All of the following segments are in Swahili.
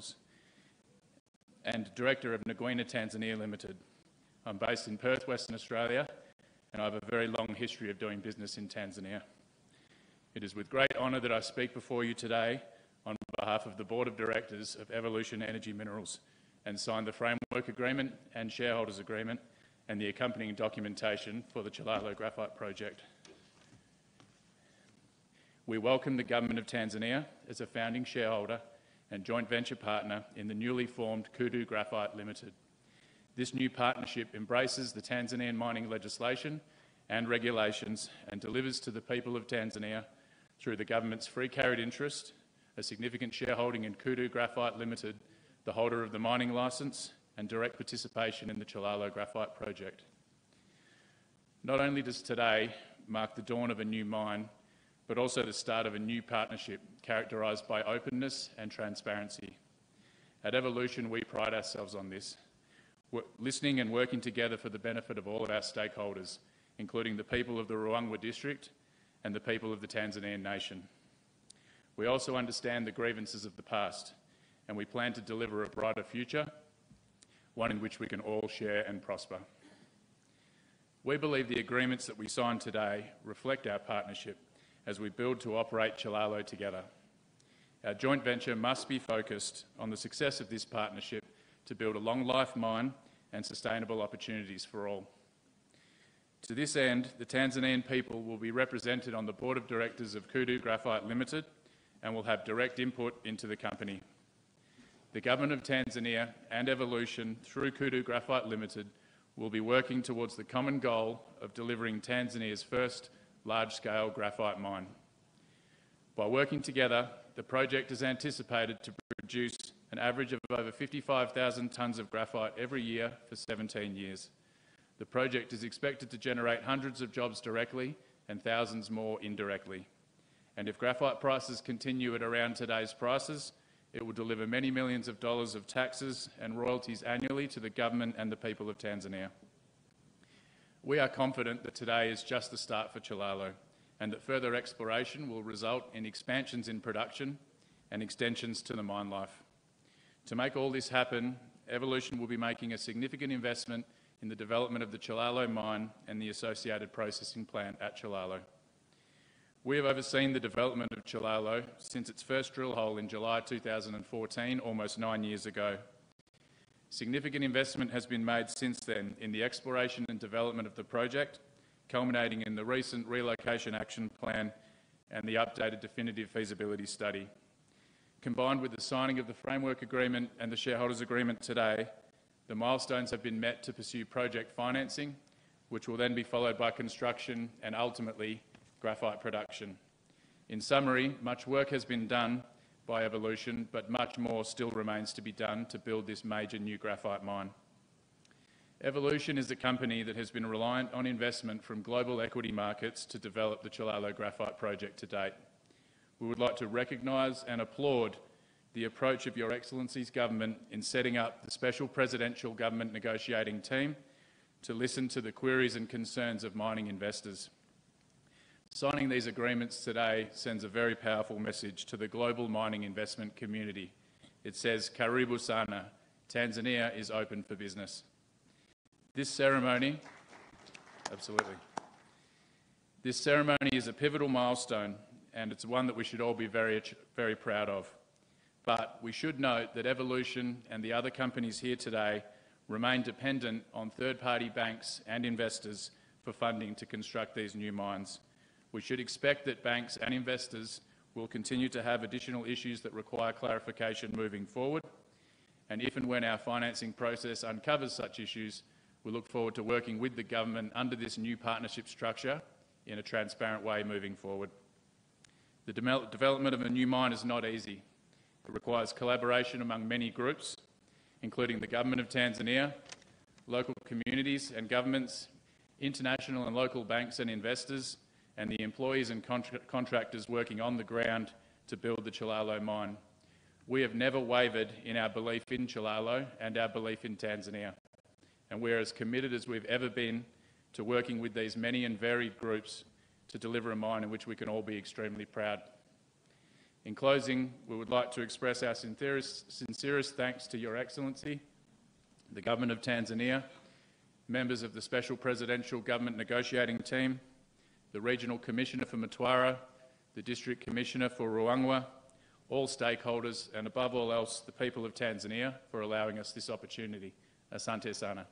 Minerals, and Director of Nguina Tanzania Limited. I'm based in Perth, Western Australia, and I have a very long history of doing business in Tanzania. It is with great honour that I speak before you today on behalf of the Board of Directors of Evolution Energy Minerals and sign the Framework Agreement and Shareholders Agreement and the accompanying documentation for the Chilalo Graphite Project. We welcome the Government of Tanzania as a founding shareholder and joint venture partner in the newly formed Kudu Graphite Limited. This new partnership embraces the Tanzanian mining legislation and regulations and delivers to the people of Tanzania through the government's free carried interest, a significant shareholding in Kudu Graphite Limited, the holder of the mining licence, and direct participation in the Chilalo Graphite Project. Not only does today mark the dawn of a new mine, but also the start of a new partnership characterised by openness and transparency. At Evolution, we pride ourselves on this, listening and working together for the benefit of all of our stakeholders, including the people of the Ruangwa district and the people of the Tanzanian nation. We also understand the grievances of the past, and we plan to deliver a brighter future, one in which we can all share and prosper. We believe the agreements that we sign today reflect our partnership as we build to operate Chilalo together. Our joint venture must be focused on the success of this partnership to build a long-life mine and sustainable opportunities for all. To this end, the Tanzanian people will be represented on the Board of Directors of Kudu Graphite Limited and will have direct input into the company. The Government of Tanzania and Evolution, through Kudu Graphite Limited, will be working towards the common goal of delivering Tanzania's first large-scale graphite mine. By working together, the project is anticipated to produce an average of over 55,000 tonnes of graphite every year for 17 years. The project is expected to generate hundreds of jobs directly and thousands more indirectly. And if graphite prices continue at around today's prices, it will deliver many millions of dollars of taxes and royalties annually to the government and the people of Tanzania. We are confident that today is just the start for Chilalo and that further exploration will result in expansions in production and extensions to the mine life. To make all this happen, Evolution will be making a significant investment in the development of the Chilalo mine and the associated processing plant at Chilalo. We have overseen the development of Chilalo since its first drill hole in July 2014, almost 9 years ago. Significant investment has been made since then in the exploration and development of the project, culminating in the recent Relocation Action Plan and the updated definitive feasibility study. Combined with the signing of the Framework Agreement and the Shareholders Agreement today, the milestones have been met to pursue project financing, which will then be followed by construction and ultimately graphite production. In summary, much work has been done by Evolution, but much more still remains to be done to build this major new graphite mine. Evolution is a company that has been reliant on investment from global equity markets to develop the Chilalo Graphite Project to date. We would like to recognise and applaud the approach of Your Excellency's government in setting up the Special Presidential Government Negotiating Team to listen to the queries and concerns of mining investors. Signing these agreements today sends a very powerful message to the global mining investment community. It says, "Karibu sana, Tanzania is open for business." This ceremony is a pivotal milestone, and it's one that we should all be very proud of. But we should note that Evolution and the other companies here today remain dependent on third-party banks and investors for funding to construct these new mines. We should expect that banks and investors will continue to have additional issues that require clarification moving forward, and if and when our financing process uncovers such issues, we look forward to working with the government under this new partnership structure in a transparent way moving forward. The development of a new mine is not easy. It requires collaboration among many groups, including the Government of Tanzania, local communities and governments, international and local banks and investors, and the employees and contractors working on the ground to build the Chilalo mine. We have never wavered in our belief in Chilalo and our belief in Tanzania, and we're as committed as we've ever been to working with these many and varied groups to deliver a mine in which we can all be extremely proud. In closing, we would like to express our sincerest thanks to Your Excellency, the Government of Tanzania, members of the Special Presidential Government Negotiating Team, the Regional Commissioner for Mtwara, the District Commissioner for Ruangwa, all stakeholders, and above all else, the people of Tanzania for allowing us this opportunity. Asante sana.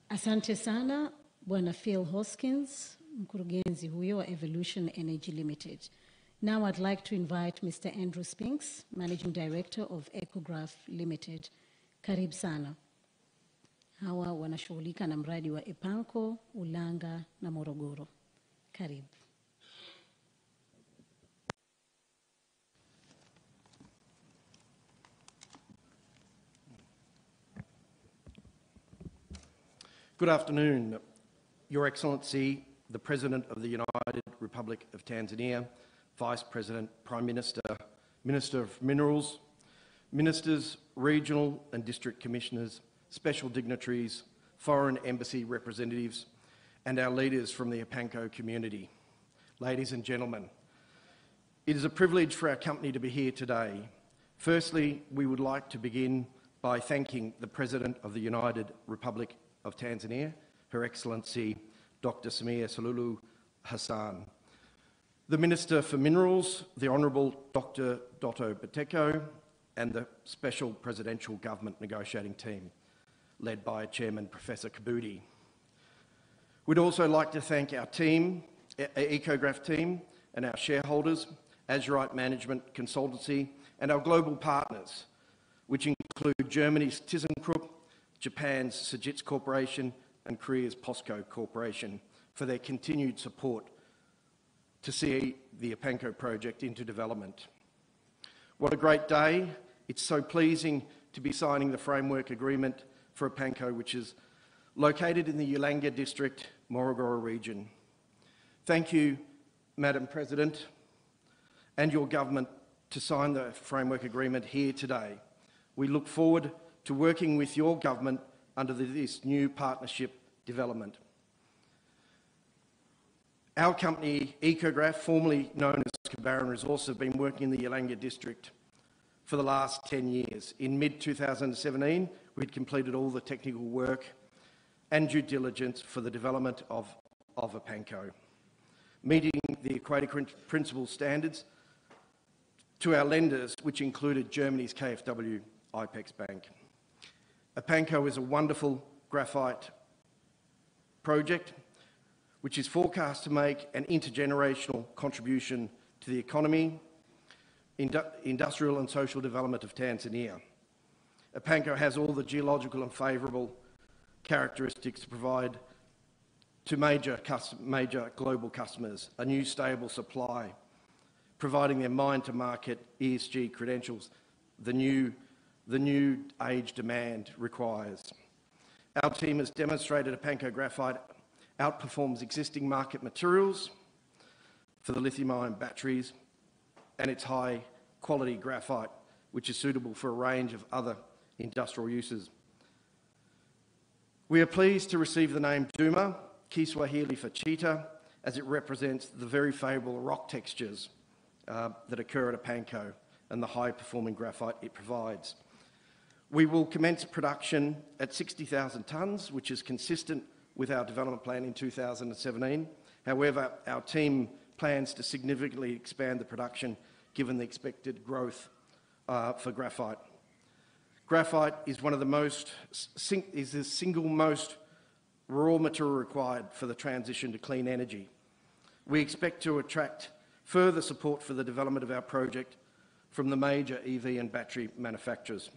Asante sana, Bwana Phil Hoskins, mkurugenzi huyo wa Evolution Energy Limited. Now I'd like to invite Mr. Andrew Spinks, Managing Director of Ecograph Limited. Karibu sana. Hawa wanashughulika na mradi wa Epanko, Ulanga na Morogoro. Karibu. Good afternoon, Your Excellency, the President of the United Republic of Tanzania, Vice President, Prime Minister, Minister of Minerals, Ministers, Regional and District Commissioners, Special Dignitaries, Foreign Embassy representatives, and our leaders from the Epanko community. Ladies and gentlemen, it is a privilege for our company to be here today. Firstly, we would like to begin by thanking the President of the United Republic of Tanzania, Her Excellency Dr. Samia Suluhu Hassan, the Minister for Minerals, the Honourable Dr. Dotto Biteko, and the Special Presidential Government Negotiating Team, led by Chairman Professor Kabudi. We'd also like to thank our team, Ecograph team, and our shareholders, Azurite Management Consultancy, and our global partners, which include Germany's ThyssenKrupp, Japan's Sojitz Corporation, and Korea's POSCO Corporation, for their continued support to see the Epanko project into development. What a great day. It's so pleasing to be signing the framework agreement for Epanko, which is located in the Ulanga district, Morogoro region. Thank you, Madam President, and your government to sign the framework agreement here today. We look forward to working with your government under this new partnership development. Our company, Ecograph, formerly known as Kabaran Resources, have been working in the Ulanga district for the last 10 years. In mid-2017, we'd completed all the technical work and due diligence for the development of Epanko, meeting the Equator Principle standards to our lenders, which included Germany's KfW IPEX Bank. Epanko is a wonderful graphite project which is forecast to make an intergenerational contribution to the economy, industrial and social development of Tanzania. Epanko has all the geological and favourable characteristics to provide to major global customers a new stable supply, providing their mine-to-market ESG credentials the new age demand requires. Our team has demonstrated Epanko graphite outperforms existing market materials for the lithium-ion batteries, and it's high-quality graphite, which is suitable for a range of other industrial uses. We are pleased to receive the name Duma, Kiswahili for cheetah, as it represents the very favourable rock textures that occur at Epanko and the high-performing graphite it provides. We will commence production at 60,000 tonnes, which is consistent with our development plan in 2017. However, our team plans to significantly expand the production given the expected growth for graphite. Graphite is one of the single most raw material required for the transition to clean energy. We expect to attract further support for the development of our project from the major EV and battery manufacturers.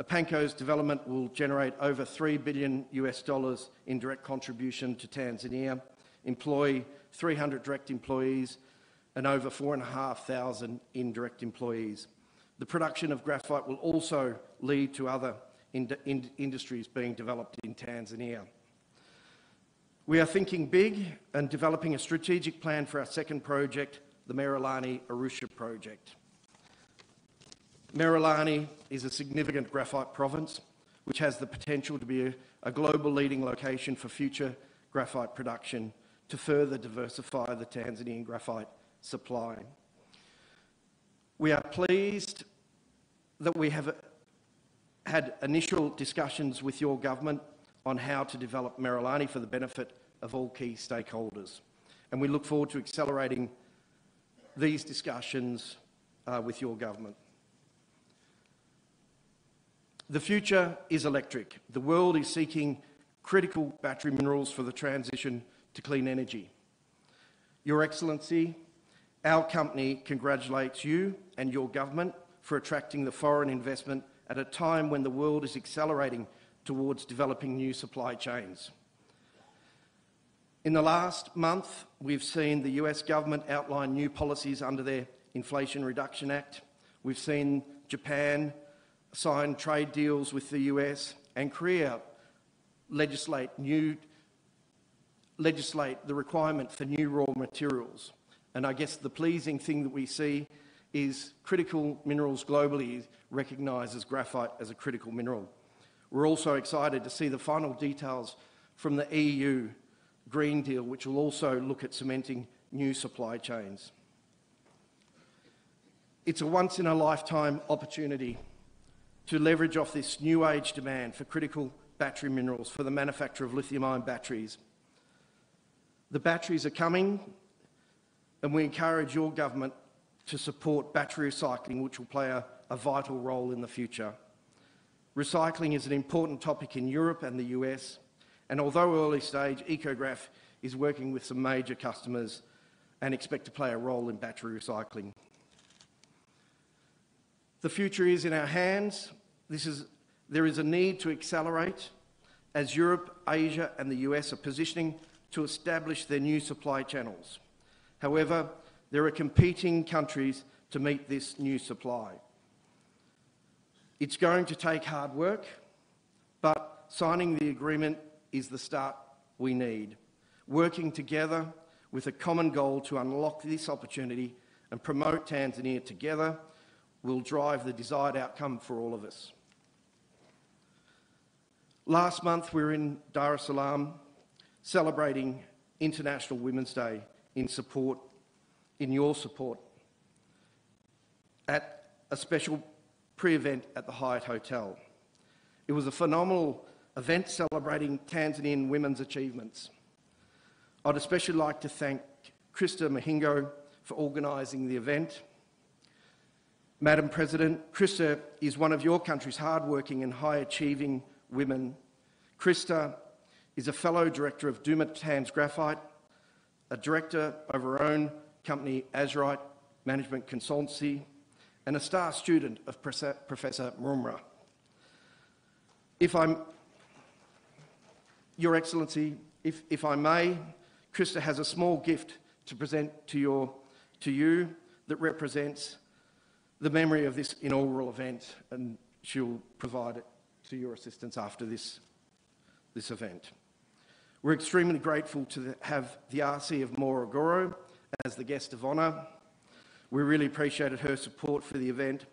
Epanko's development will generate over $3 billion in direct contribution to Tanzania, employ 300 direct employees and over 4,500 indirect employees. The production of graphite will also lead to other industries being developed in Tanzania. We are thinking big and developing a strategic plan for our second project, the Merelani Arusha project. Merelani is a significant graphite province which has the potential to be a global leading location for future graphite production to further diversify the Tanzanian graphite supply. We are pleased that we have had initial discussions with your government on how to develop Merrilani for the benefit of all key stakeholders. And we look forward to accelerating these discussions with your government. The future is electric. The world is seeking critical battery minerals for the transition to clean energy. Your Excellency, our company congratulates you and your government for attracting the foreign investment at a time when the world is accelerating towards developing new supply chains. In the last month, we've seen the US government outline new policies under their Inflation Reduction Act. We've seen Japan sign trade deals with the US, and Korea legislate the requirement for new raw materials. And I guess the pleasing thing that we see is critical minerals globally recognised as graphite as a critical mineral. We're also excited to see the final details from the EU Green Deal, which will also look at cementing new supply chains. It's a once-in-a-lifetime opportunity to leverage off this new age demand for critical battery minerals for the manufacture of lithium-ion batteries. The batteries are coming, and we encourage your government to support battery recycling, which will play a vital role in the future. Recycling is an important topic in Europe and the US, and although early stage, Ecograph is working with some major customers and expect to play a role in battery recycling. The future is in our hands. There is a need to accelerate as Europe, Asia and the US are positioning to establish their new supply channels. However, there are competing countries to meet this new supply. It's going to take hard work, but signing the agreement is the start we need. Working together with a common goal to unlock this opportunity and promote Tanzania together will drive the desired outcome for all of us. Last month we were in Dar es Salaam celebrating International Women's Day in your support at a special pre-event at the Hyatt Hotel. It was a phenomenal event celebrating Tanzanian women's achievements. I'd especially like to thank Krista Mahingo for organising the event. Madam President, Krista is one of your country's hard-working and high-achieving women. Krista is a fellow director of Dumatans Graphite, a director of her own company, Azurite Management Consultancy, and a star student of Professor Murumra. Your Excellency, if I may, Krista has a small gift to present to you that represents the memory of this inaugural event, and she'll provide it to your assistance after this event. We're extremely grateful to have the RC of Morogoro as the guest of honour. We really appreciated her support for the event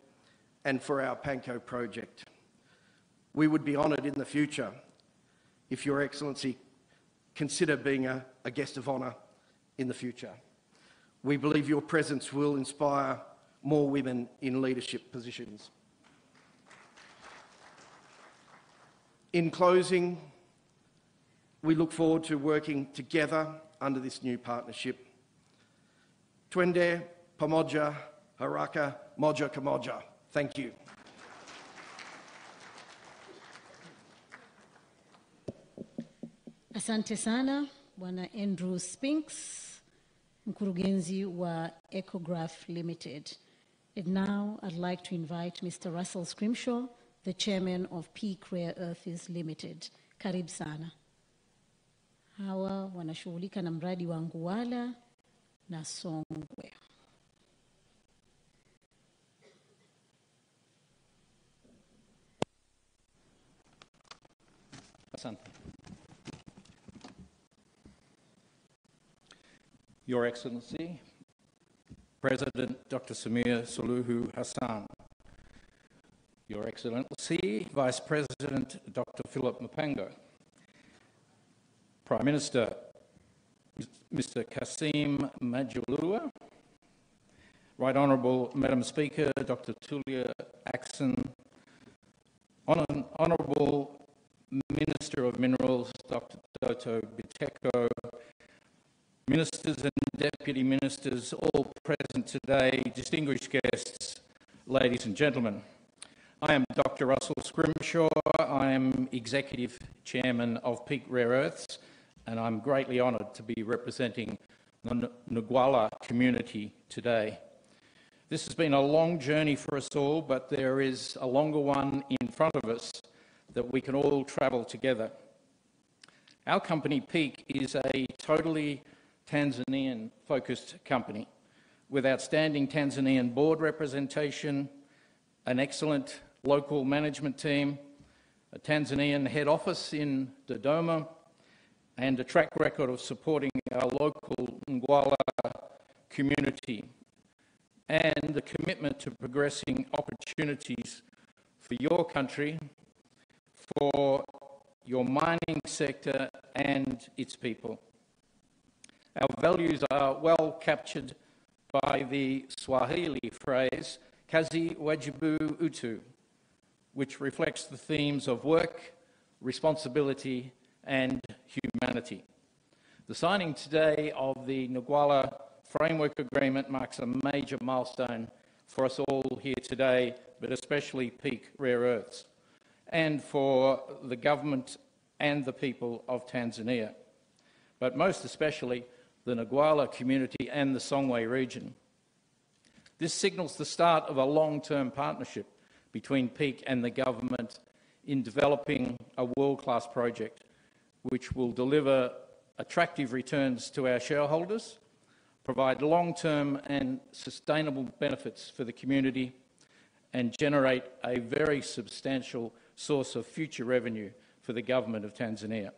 and for our Panko project. We would be honoured in the future if Your Excellency consider being a guest of honour in the future. We believe your presence will inspire more women in leadership positions. In closing, we look forward to working together under this new partnership. Twende pamoja haraka moja kwa moja. Thank you. Asante sana, Bwana Andrew Spinks, mkurugenzi wa Ecograph Limited. And now I'd like to invite Mr. Russell Scrimshaw, the chairman of Peak Rare Earths Limited. Karibu sana. Hawa wanashughulika na mradi wa Nguwala na Songwe. Asante. Your Excellency, President Dr. Samia Suluhu Hassan, Your Excellency, Vice President Dr. Philip Mpango, Prime Minister, Mr. Kasim Majaliwa, Right Honourable Madam Speaker, Dr. Tulia Axon, Honourable Minister of Minerals, Dr. Doto Biteko, Ministers and Deputy Ministers, all present today, distinguished guests, ladies and gentlemen. I am Dr. Russell Scrimshaw. I am Executive Chairman of Peak Rare Earths, and I'm greatly honoured to be representing the Ngualla community today. This has been a long journey for us all, but there is a longer one in front of us that we can all travel together. Our company, Peak, is a totally Tanzanian-focused company with outstanding Tanzanian board representation, an excellent local management team, a Tanzanian head office in Dodoma, and a track record of supporting our local Ngualla community, and the commitment to progressing opportunities for your country, for your mining sector and its people. Our values are well captured by the Swahili phrase, kazi wajibu utu, which reflects the themes of work, responsibility, and humanity. The signing today of the Ngualla Framework Agreement marks a major milestone for us all here today, but especially Peak Rare Earths, and for the government and the people of Tanzania, but most especially the Ngualla community and the Songwe region. This signals the start of a long-term partnership between Peak and the government in developing a world-class project which will deliver attractive returns to our shareholders, provide long-term and sustainable benefits for the community, and generate a very substantial source of future revenue for the government of Tanzania.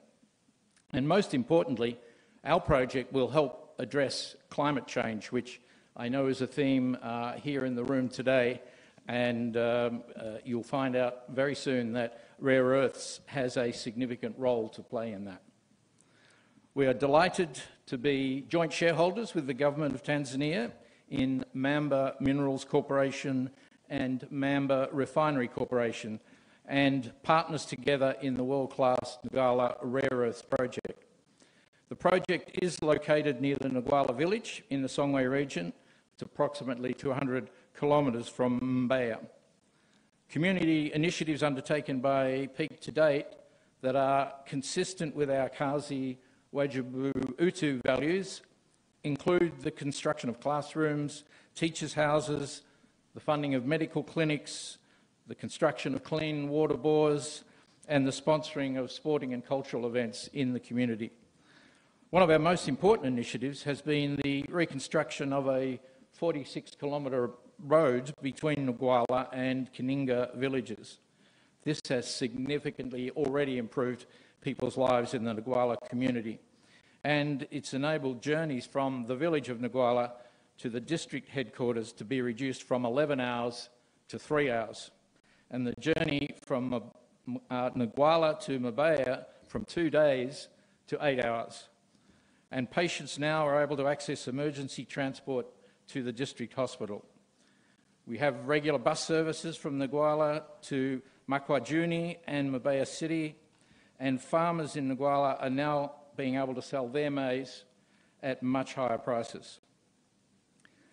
And most importantly, our project will help address climate change, which I know is a theme here in the room today, and you'll find out very soon that rare earths has a significant role to play in that. We are delighted to be joint shareholders with the government of Tanzania in Mamba Minerals Corporation and Mamba Refinery Corporation, and partners together in the world-class Ngualla Rare Earths project. The project is located near the Ngualla village in the Songwe region. It's approximately 200 kilometres from Mbeya. Community initiatives undertaken by Peak to date that are consistent with our Kazi Wajibu Utu values include the construction of classrooms, teachers' houses, the funding of medical clinics, the construction of clean water bores, and the sponsoring of sporting and cultural events in the community. One of our most important initiatives has been the reconstruction of a 46-kilometre road between Ngualla and Kininga villages. This has significantly already improved people's lives in the Ngualla community, and it's enabled journeys from the village of Ngualla to the district headquarters to be reduced from 11 hours to 3 hours, and the journey from Ngualla to Mbeya from 2 days to 8 hours. And patients now are able to access emergency transport to the district hospital. We have regular bus services from Ngualla to Makwajuni and Mbeya City, and farmers in Ngualla are now being able to sell their maize at much higher prices.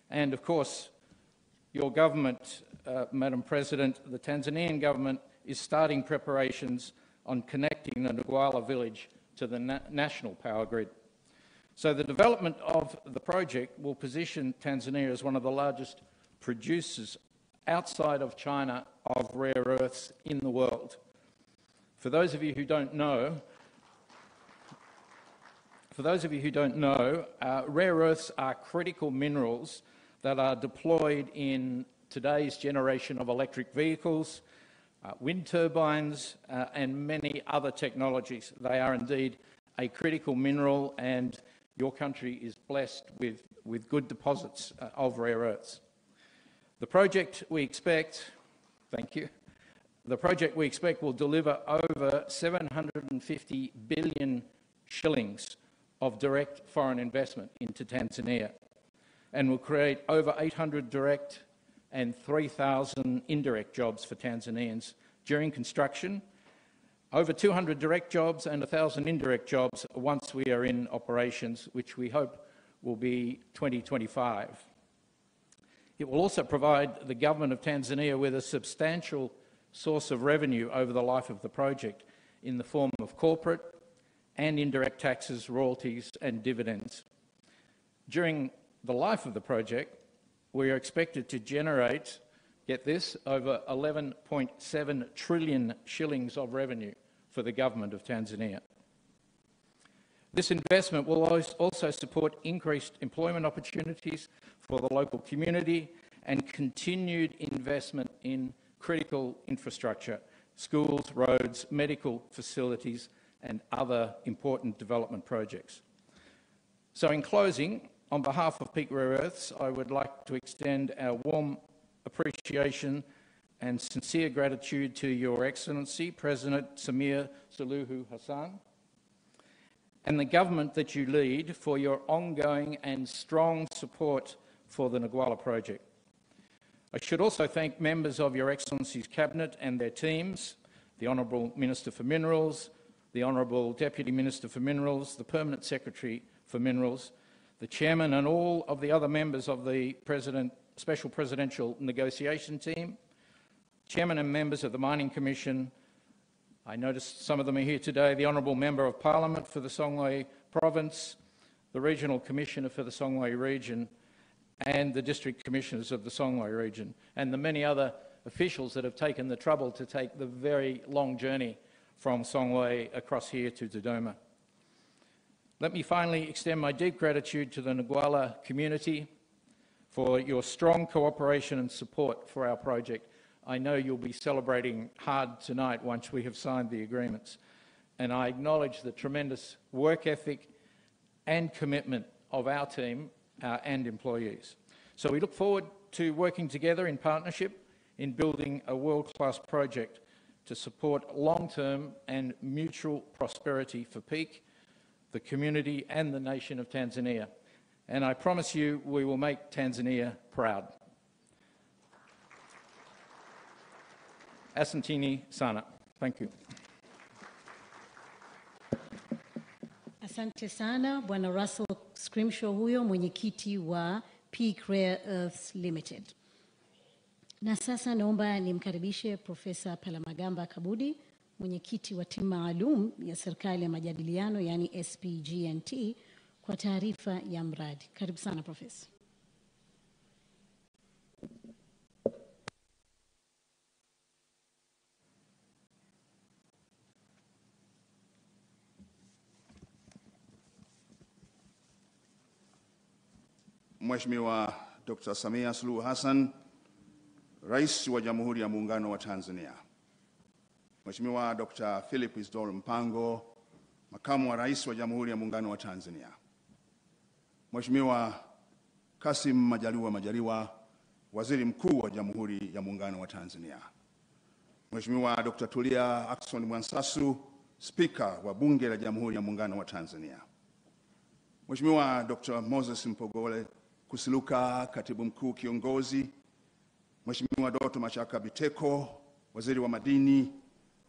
And of course, your government, Madam President, the Tanzanian government is starting preparations on connecting the Ngualla village to the national power grid. So the development of the project will position Tanzania as one of the largest producers outside of China of rare earths in the world. For those of you who don't know, rare earths are critical minerals that are deployed in today's generation of electric vehicles, wind turbines, and many other technologies. They are indeed a critical mineral, and your country is blessed with good deposits of rare earths. The project we expect, thank you, the project we expect will deliver over 750 billion shillings of direct foreign investment into Tanzania, and will create over 800 direct and 3,000 indirect jobs for Tanzanians during construction, over 200 direct jobs and 1,000 indirect jobs once we are in operations, which we hope will be 2025. It will also provide the government of Tanzania with a substantial source of revenue over the life of the project in the form of corporate and indirect taxes, royalties and dividends. During the life of the project, we are expected to generate, get this, over 11.7 trillion shillings of revenue for the government of Tanzania. This investment will also support increased employment opportunities for the local community and continued investment in critical infrastructure, schools, roads, medical facilities, and other important development projects. So in closing, on behalf of Peak Rare Earths, I would like to extend our warm appreciation and sincere gratitude to Your Excellency, President Samia Suluhu Hassan, and the government that you lead for your ongoing and strong support for the Nagwala project. I should also thank members of Your Excellency's Cabinet and their teams, the Honourable Minister for Minerals, the Honourable Deputy Minister for Minerals, the Permanent Secretary for Minerals, the Chairman and all of the other members of the Special Presidential Negotiation Team, Chairman and members of the Mining Commission. I noticed some of them are here today, the Honourable Member of Parliament for the Songwe Province, the Regional Commissioner for the Songwe Region, and the District Commissioners of the Songwe Region, and the many other officials that have taken the trouble to take the very long journey from Songwe across here to Dodoma. Let me finally extend my deep gratitude to the Nagwala community for your strong cooperation and support for our project. I know you'll be celebrating hard tonight once we have signed the agreements, and I acknowledge the tremendous work ethic and commitment of our team and employees. So we look forward to working together in partnership in building a world-class project to support long-term and mutual prosperity for Peak, the community and the nation of Tanzania. And I promise you we will make Tanzania proud. Asanteni sana. Thank you. Asante sana Bwana Russell Scrimshaw, huyo mwenyekiti wa Peak Rare Earths Limited. Na sasa naomba nimkaribishe Profesa Palamagamba Kabudi, mwenyekiti wa timu maalum ya Serikali ya Majadiliano, yani SPGNT, kwa taarifa ya mradi. Karibu sana Profesa. Mheshimiwa Dr. Samia Suluhu Hassan, Rais wa Jamhuri ya Muungano wa Tanzania. Mheshimiwa Dr. Philip Isdor Mpango, Makamu wa Rais wa Jamhuri ya Muungano wa Tanzania. Mheshimiwa Kassim Majaliwa, Waziri Mkuu wa Jamhuri ya Muungano wa Tanzania. Mheshimiwa Dr. Tulia Ackson Mwansasu, Spika wa Bunge la Jamhuri ya Muungano wa Tanzania. Mheshimiwa Dr. Moses Mpogole Kusiluka, Katibu Mkuu Kiongozi. Mheshimiwa Doto Mashaka Biteko, Waziri wa Madini.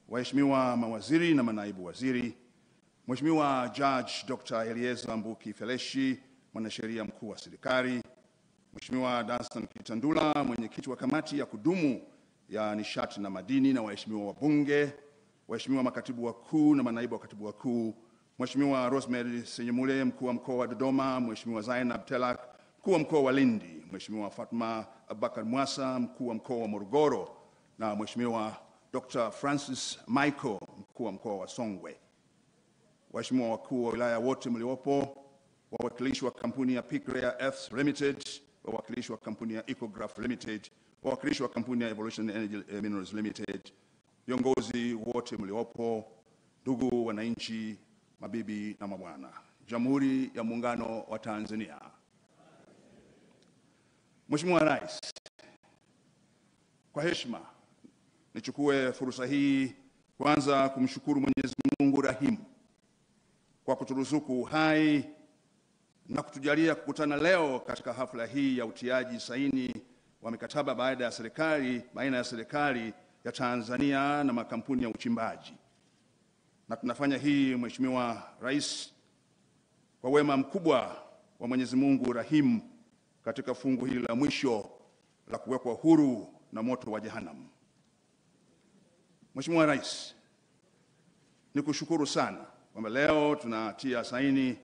Waheshimiwa mawaziri na manaibu waziri. Mheshimiwa Judge Dr. Eliezer Mbuki Feleshi, Mwanasheria Mkuu wa Serikali. Mheshimiwa Danstan Kitandula, Mwenyekiti wa Kamati ya Kudumu ya Nishati na Madini, na waheshimiwa wabunge, waheshimiwa makatibu wakuu na manaibu wa katibu wakuu, Mheshimiwa Rosemary Senyemule, Mkuu wa Mkoa wa Dodoma, Mheshimiwa Zainab Telak, Mkuu wa Mkoa wa Lindi, Mheshimiwa Fatma Abubakar Mwasa, Mkuu wa Mkoa wa Morogoro, na Mheshimiwa Dr. Francis Michael, Mkuu wa Mkoa wa Songwe. Waheshimiwa wakuu wa wilaya wote mliopo, wawakilishi wa kampuni ya Peak Rare Earths Limited, wawakilishi wa kampuni ya Ecograph Limited, wawakilishi wa kampuni ya Evolution Energy Minerals Limited, viongozi wote mliopo, ndugu wananchi, mabibi na mabwana. Jamhuri ya Muungano wa Tanzania. Mheshimiwa Rais, kwa heshima nichukue fursa hii kwanza kumshukuru Mwenyezi Mungu rahimu kwa kuturuzuku uhai na kutujalia kukutana leo katika hafla hii ya utiaji saini wa mikataba baina ya serikali ya Tanzania na makampuni ya uchimbaji. Na tunafanya hii, Mheshimiwa Rais, kwa wema mkubwa wa Mwenyezi Mungu rahimu katika fungu hili la mwisho la kuwekwa huru na moto wa Jahannam. Mheshimiwa Rais, nikushukuru sana kwamba leo tunatia saini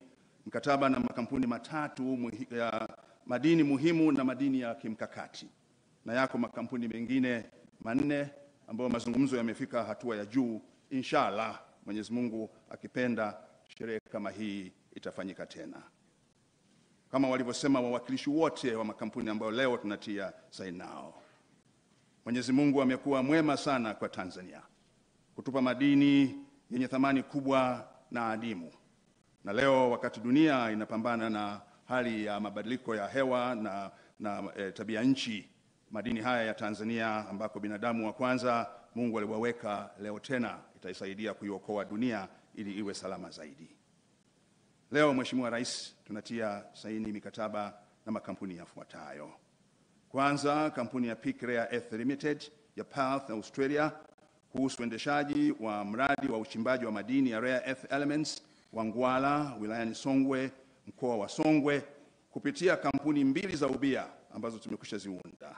mkataba na makampuni matatu ya madini muhimu na madini ya kimkakati, na yako makampuni mengine 4 ambayo mazungumzo yamefika hatua ya juu. Inshallah, Mwenyezi Mungu akipenda, sherehe kama hii itafanyika tena. Kama walivyosema wawakilishi wote wa makampuni ambayo leo tunatia saini nao, Mwenyezi Mungu amekuwa mwema sana kwa Tanzania, kutupa madini yenye thamani kubwa na adimu. Na leo wakati dunia inapambana na hali ya mabadiliko ya hewa na tabia nchi, madini haya ya Tanzania ambako binadamu wa kwanza Mungu aliwaweka, leo tena itaisaidia kuiokoa dunia ili iwe salama zaidi. Leo Mheshimiwa Rais, tunatia saini mikataba na makampuni yafuatayo. Kwanza, kampuni ya Peak Rare Earth Limited ya Perth, Australia, kuhusu uendeshaji wa mradi wa uchimbaji wa madini ya rare earth elements Wangwala, wilayani Songwe, mkoa wa Songwe, kupitia kampuni 2 za ubia ambazo tumekwisha ziunda.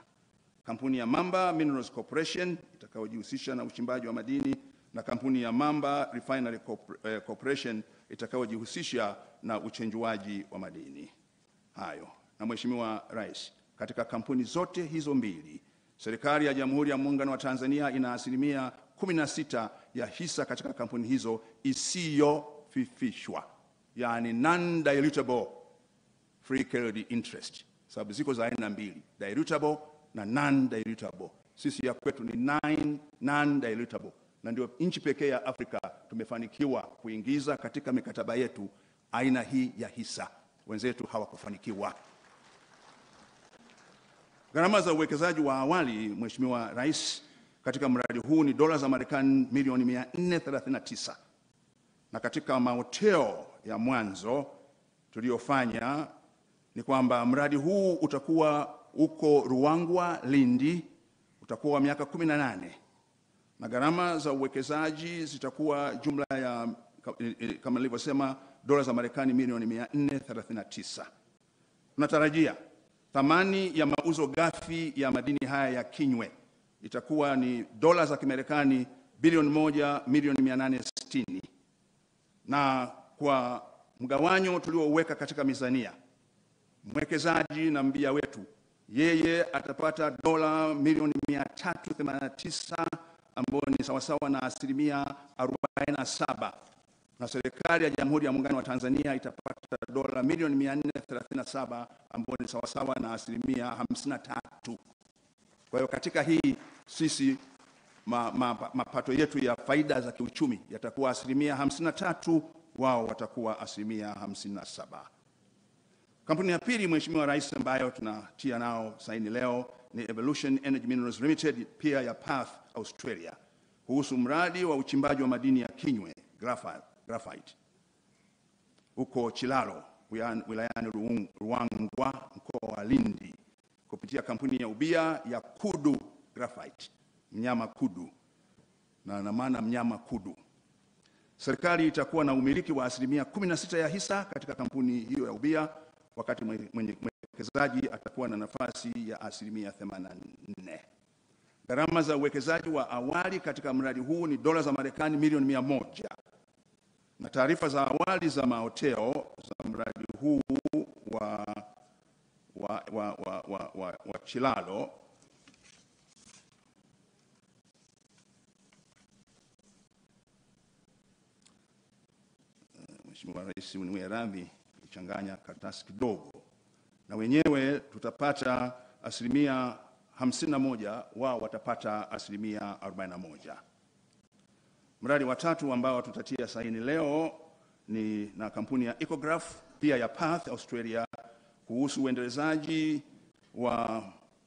Kampuni ya Mamba Minerals Corporation itakayojihusisha na uchimbaji wa madini, na kampuni ya Mamba Refinery Corporation itakayojihusisha na uchenjuaji wa madini hayo. Na Mheshimiwa Rais, katika kampuni zote hizo 2, serikali ya Jamhuri ya Muungano wa Tanzania ina asilimia 16 ya hisa katika kampuni hizo isiyofifishwa, yani non-dilutable free carried interest. Sababu ziko za aina 2, dilutable na non-dilutable. Sisi ya kwetu ni non-dilutable, na ndio nchi pekee ya Afrika tumefanikiwa kuingiza katika mikataba yetu aina hii ya hisa. Wenzetu hawakufanikiwa. Gharama za uwekezaji wa awali, Mheshimiwa Rais, katika mradi huu ni dola za Marekani milioni 439. Na katika maoteo ya mwanzo tuliofanya ni kwamba mradi huu utakuwa uko Ruangwa, Lindi, utakuwa miaka 18. Na gharama za uwekezaji zitakuwa jumla ya, kama nilivyosema, dola za Marekani milioni 439. Tunatarajia thamani ya mauzo ghafi ya madini haya ya kinywe itakuwa ni dola za Kimarekani bilioni 1 milioni 860. Na kwa mgawanyo tuliouweka katika mizania, mwekezaji na mbia wetu yeye atapata dola milioni 389 ambayo ni sawasawa na asilimia 47, na serikali ya Jamhuri ya Muungano wa Tanzania itapata dola milioni 437 ambayo ni sawasawa na asilimia 53. Kwa hiyo katika hii sisi mapato yetu ya faida za kiuchumi yatakuwa asilimia 53, wao watakuwa asilimia 57. Kampuni ya pili, Mheshimiwa Rais, ambayo tunatia nao saini leo ni Evolution Energy Minerals Limited, pia ya Perth, Australia, kuhusu mradi wa uchimbaji wa madini ya kinywe graphite huko Chilalo, wilayani Ruangwa, mkoa wa Lindi, kupitia kampuni ya ubia ya Kudu Graphite, mnyama kudu, na maana mnyama kudu. Serikali itakuwa na umiliki wa asilimia 16 ya hisa katika kampuni hiyo ya ubia, wakati mwekezaji atakuwa na nafasi ya asilimia 84. Gharama za uwekezaji wa awali katika mradi huu ni dola za Marekani milioni 100. Na taarifa za awali za maoteo za mradi huu wa Chilalo Mheshimiwa Rais, uniwe radhi kuchanganya karatasi kidogo, na wenyewe tutapata asilimia 51, wao watapata asilimia 41. Mradi wa tatu ambao tutatia saini leo ni na kampuni ya Ecograph, pia ya Perth, Australia, kuhusu uendelezaji wa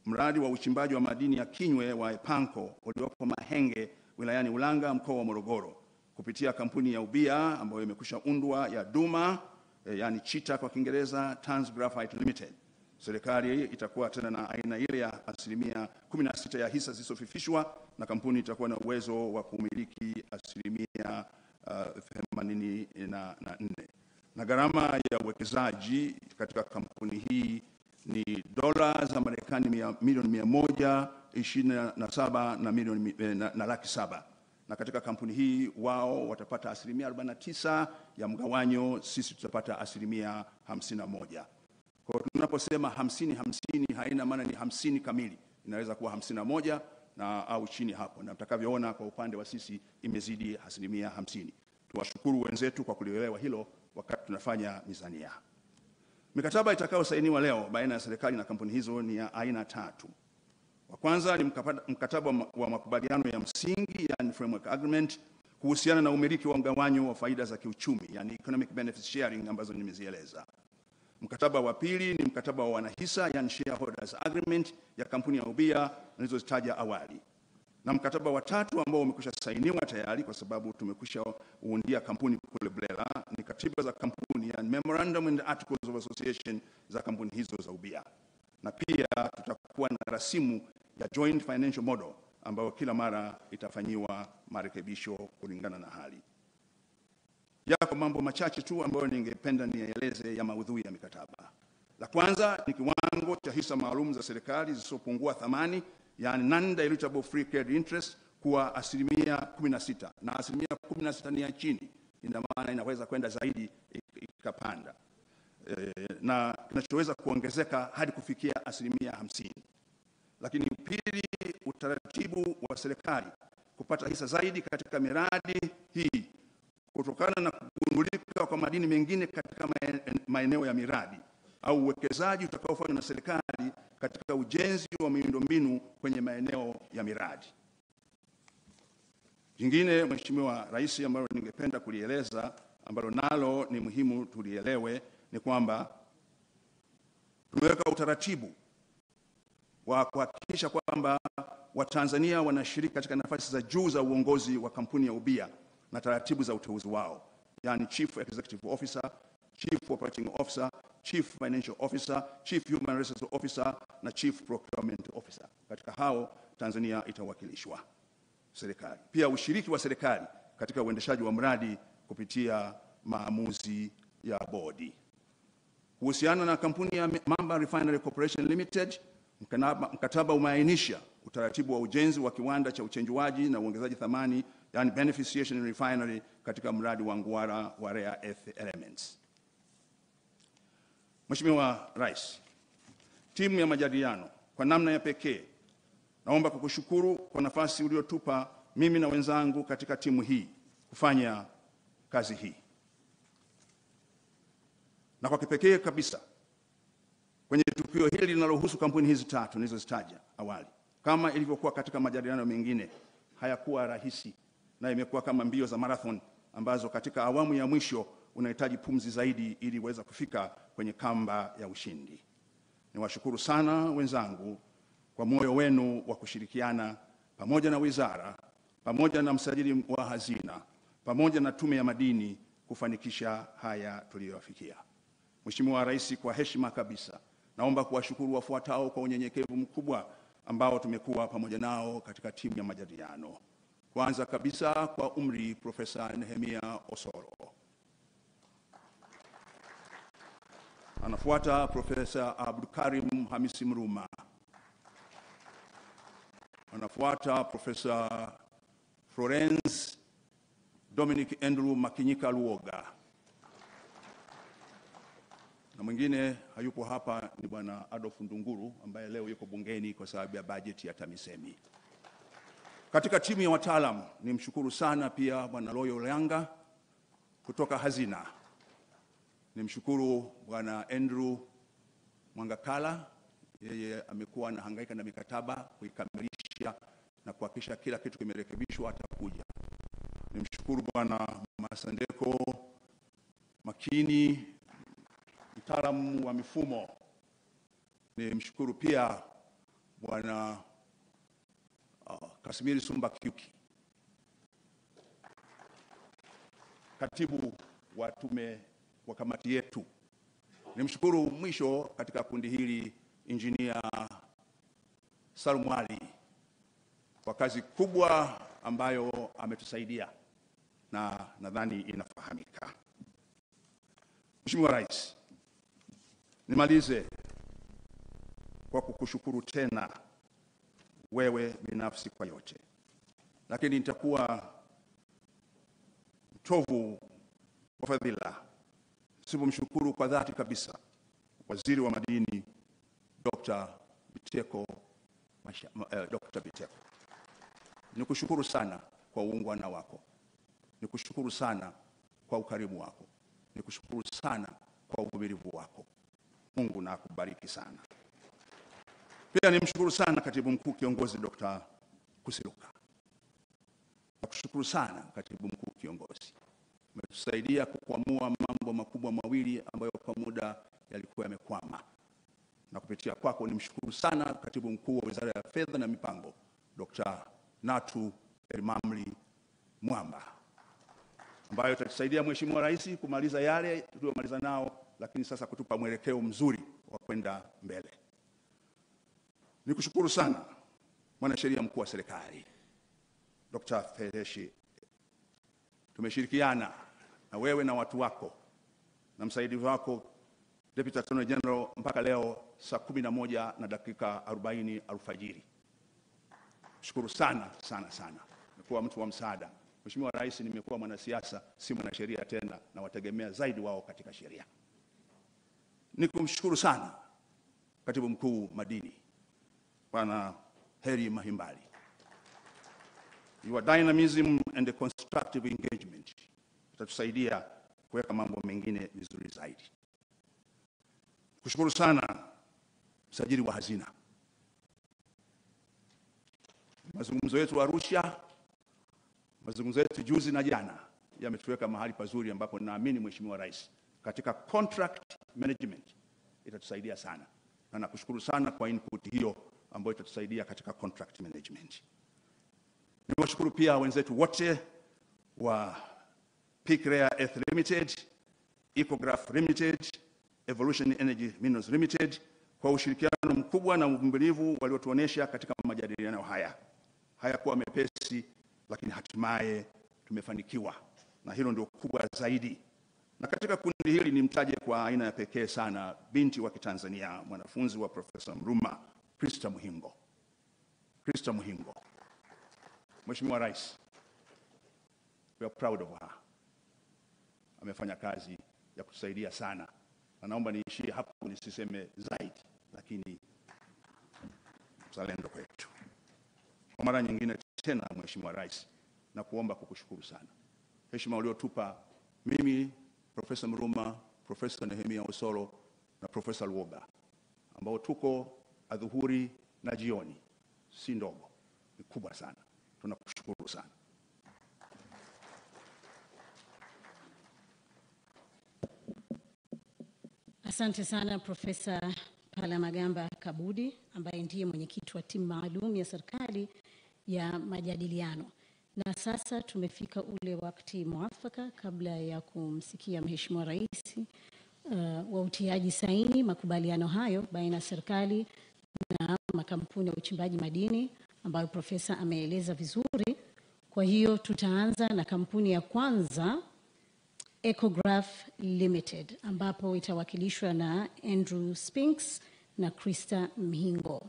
mradi wa uchimbaji wa madini ya kinywe wa Epanco uliopo Mahenge, wilayani Ulanga, mkoa wa Morogoro, kupitia kampuni ya ubia ambayo imekwisha undwa ya Duma, yani Chita kwa Kiingereza, Trans Graphite Limited. Serikali itakuwa tena na aina ile ya 16% ya hisa zisizofifishwa, na kampuni itakuwa na uwezo wa kumiliki 84%. Na gharama ya uwekezaji katika kampuni hii ni dola za Marekani milioni 127 na milioni na laki 7. Na katika kampuni hii wao watapata 49% ya mgawanyo, sisi tutapata 51%. Kwa tunaposema 50-50 haina maana ni 50 kamili, inaweza kuwa 51 na au chini hapo, na mtakavyoona kwa upande wa sisi imezidi 50%. Tuwashukuru wenzetu kwa kulielewa hilo wakati tunafanya mizania. Mikataba itakayosainiwa leo baina ya serikali na kampuni hizo ni ya aina 3. Wa kwanza ni mkataba wa makubaliano ya msingi, yani framework agreement, kuhusiana na umiliki wa mgawanyo wa faida za kiuchumi, yani economic benefit sharing, ambazo nimezieleza. Mkataba wa pili ni mkataba wa wanahisa, yani shareholders agreement, ya kampuni ya ubia nilizozitaja awali. Na mkataba wa tatu ambao umekwisha sainiwa tayari kwa sababu tumekwisha uundia kampuni kule Blela ni katiba za kampuni, yani memorandum and articles of association za kampuni hizo za ubia. Na pia tutakuwa na rasimu ya joint financial model ambayo kila mara itafanyiwa marekebisho kulingana na hali. Yako mambo machache tu ambayo ningependa nieleze ya maudhui ya mikataba. La kwanza ni kiwango cha hisa maalum za serikali zisizopungua thamani, yani non-dilutable free carried interest, kuwa 16%, na 16% ni ya chini, ina maana inaweza kwenda zaidi ikapanda, na kinachoweza kuongezeka hadi kufikia 50%. Lakini pili, utaratibu wa serikali kupata hisa zaidi katika miradi hii kutokana na kugundulika kwa madini mengine katika maeneo ya miradi au uwekezaji utakaofanywa na serikali katika ujenzi wa miundombinu kwenye maeneo ya miradi. Jingine, Mheshimiwa Rais, ambalo ningependa kulieleza, ambalo nalo ni muhimu tulielewe, ni kwamba tumeweka utaratibu wa kuhakikisha kwamba Watanzania wanashiriki katika nafasi za juu za uongozi wa kampuni ya ubia na taratibu za uteuzi wao, yani Chief Executive Officer, Chief Operating Officer, Chief Financial Officer, Chief Human Resources Officer na Chief Procurement Officer. Katika hao Tanzania itawakilishwa serikali. Pia ushiriki wa serikali katika uendeshaji wa mradi kupitia maamuzi ya bodi. Kuhusiana na kampuni ya Mamba Refinery Corporation Limited, mkataba umeainisha utaratibu wa ujenzi wa kiwanda cha uchenjuaji na uongezaji thamani, yani beneficiation refinery, katika mradi wa Ngwara wa rare earth elements. Mheshimiwa Rais, timu ya majadiliano kwa namna ya pekee naomba kukushukuru kwa nafasi uliotupa mimi na wenzangu katika timu hii kufanya kazi hii. Na kwa kipekee kabisa kwenye tukio hili linalohusu kampuni hizi 3 nilizozitaja awali, kama ilivyokuwa katika majadiliano mengine, hayakuwa rahisi na imekuwa kama mbio za marathon ambazo katika awamu ya mwisho unahitaji pumzi zaidi ili uweze kufika kwenye kamba ya ushindi. Niwashukuru sana wenzangu kwa moyo wenu wa kushirikiana pamoja na wizara, pamoja na msajili wa hazina, pamoja na tume ya madini kufanikisha haya tuliyofikia. Mheshimiwa Rais, kwa heshima kabisa naomba kuwashukuru wafuatao kwa unyenyekevu mkubwa ambao tumekuwa pamoja nao katika timu ya majadiliano. Kwanza kabisa kwa umri, Profesa Nehemia Osoro. Anafuata Profesa Abdulkarim Hamisi Mruma. Anafuata Profesa Florence Dominic Andrew Makinyika Luoga. Na mwingine hayupo hapa ni Bwana Adolf Ndunguru ambaye leo yuko bungeni kwa sababu ya bajeti ya TAMISEMI. Katika timu ya wataalamu nimshukuru sana pia Bwana Loyo Leanga kutoka hazina. Nimshukuru Bwana Andrew Mwangakala, yeye amekuwa anahangaika na mikataba kuikamilisha na kuhakikisha kila kitu kimerekebishwa atakuja. Nimshukuru Bwana Masandeko Makini, mtaalamu wa mifumo. Nimshukuru pia Bwana Kasimiri Sumba Kyuki. katibu wa tume wa kamati yetu. Nimshukuru mwisho katika kundi hili Injinia Salum Ali kwa kazi kubwa ambayo ametusaidia na nadhani inafahamika. Mheshimiwa Rais, nimalize kwa kukushukuru tena wewe binafsi kwa yote, lakini nitakuwa mtovu wa fadhila sipomshukuru kwa dhati kabisa Waziri wa Madini Dr. Biteko. Nikushukuru sana kwa uungwana wako. Nikushukuru sana kwa ukarimu wako. Nikushukuru sana kwa uvumilivu wako. Mungu na akubariki sana. Pia nimshukuru sana Katibu Mkuu Kiongozi Dr. Kusiluka. Nakushukuru sana Katibu Mkuu Kiongozi. Umetusaidia kukwamua mambo makubwa mawili ambayo kwa muda yalikuwa yamekwama. Na kupitia kwako nimshukuru sana Katibu Mkuu wa Wizara ya Fedha na Mipango Dr. Natu Elimamli Mwamba, ambayo itatusaidia Mheshimiwa Rais kumaliza yale tuliyomaliza nao, lakini sasa kutupa mwelekeo mzuri wa kwenda mbele. Nikushukuru sana Mwanasheria Mkuu wa Serikali Dr. Fereshi. Tumeshirikiana na wewe na watu wako na msaidizi wako Deputy Attorney General mpaka leo saa 11:40 alfajiri. Shukuru sana sana sana. Nimekuwa mtu wa msaada. Mheshimiwa Rais, nimekuwa mwanasiasa, si mwanasheria tena, na wategemea zaidi wao katika sheria. Nikumshukuru sana Katibu Mkuu Madini Bwana Heri Mahimbali. Your dynamism and the constructive engagement itatusaidia kuweka mambo mengine vizuri zaidi. Kushukuru sana Msajili wa Hazina. Mazungumzo yetu Arusha, mazungumzo yetu juzi na jana yametuweka mahali pazuri ambapo naamini Mheshimiwa Rais katika contract management itatusaidia sana. Na nakushukuru sana kwa input hiyo ambayo itatusaidia katika contract management. Niwashukuru pia wenzetu wote wa Peak Rare Earth Limited, Ecograph Limited, Evolution Energy Minerals Limited kwa ushirikiano mkubwa na uvumilivu waliotuonesha katika majadiliano haya. Hayakuwa mepesi, lakini hatimaye tumefanikiwa, na hilo ndio kubwa zaidi. Na katika kundi hili nimtaje kwa aina ya pekee sana binti wa Kitanzania, mwanafunzi wa Profesa Mruma, Krista Muhingo. Krista Muhingo. Mheshimiwa Rais, we are proud of her. Amefanya kazi ya kutusaidia sana. Na naomba niishie hapo nisiseme zaidi, lakini mzalendo kwetu. Kwa mara nyingine tena Mheshimiwa Rais, na kuomba kukushukuru sana. Heshima uliotupa mimi, Profesa Mruma, Profesa Nehemia Osoro na Profesa Luoga, ambao tuko adhuhuri na jioni, si ndogo, ni kubwa sana. Tunakushukuru sana. Asante sana Profesa Palamagamba Kabudi, ambaye ndiye mwenyekiti wa timu maalum ya serikali ya majadiliano. Na sasa tumefika ule wakati mwafaka kabla ya kumsikia Mheshimiwa Rais wa utiaji saini makubaliano hayo baina ya serikali na makampuni ya uchimbaji madini ambayo profesa ameeleza vizuri. Kwa hiyo tutaanza na kampuni ya kwanza, Ecograph Limited, ambapo itawakilishwa na Andrew Spinks na Krista Mhingo.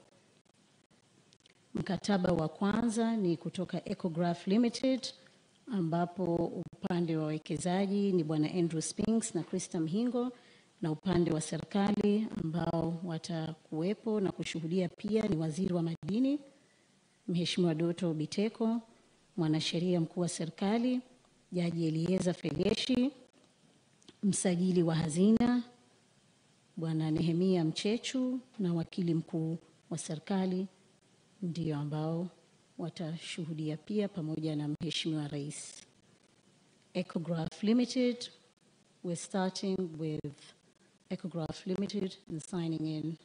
Mkataba wa kwanza ni kutoka Ecograph Limited, ambapo upande wa wawekezaji ni Bwana Andrew Spinks na Krista Mhingo, na upande wa serikali ambao watakuwepo na kushuhudia pia ni Waziri wa Madini Mheshimiwa Dr. Biteko, Mwanasheria Mkuu wa Serikali Jaji Elieza Feleshi, Msajili wa Hazina Bwana Nehemia Mchechu na Wakili Mkuu wa Serikali, ndio ambao watashuhudia pia pamoja na Mheshimiwa Rais. Ecograph Limited, we're starting with Ecograph Limited and signing in.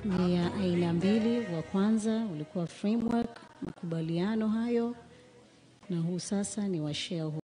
ni ya aina mbili. Wa kwanza ulikuwa framework, makubaliano hayo, na huu sasa ni wa shareholder.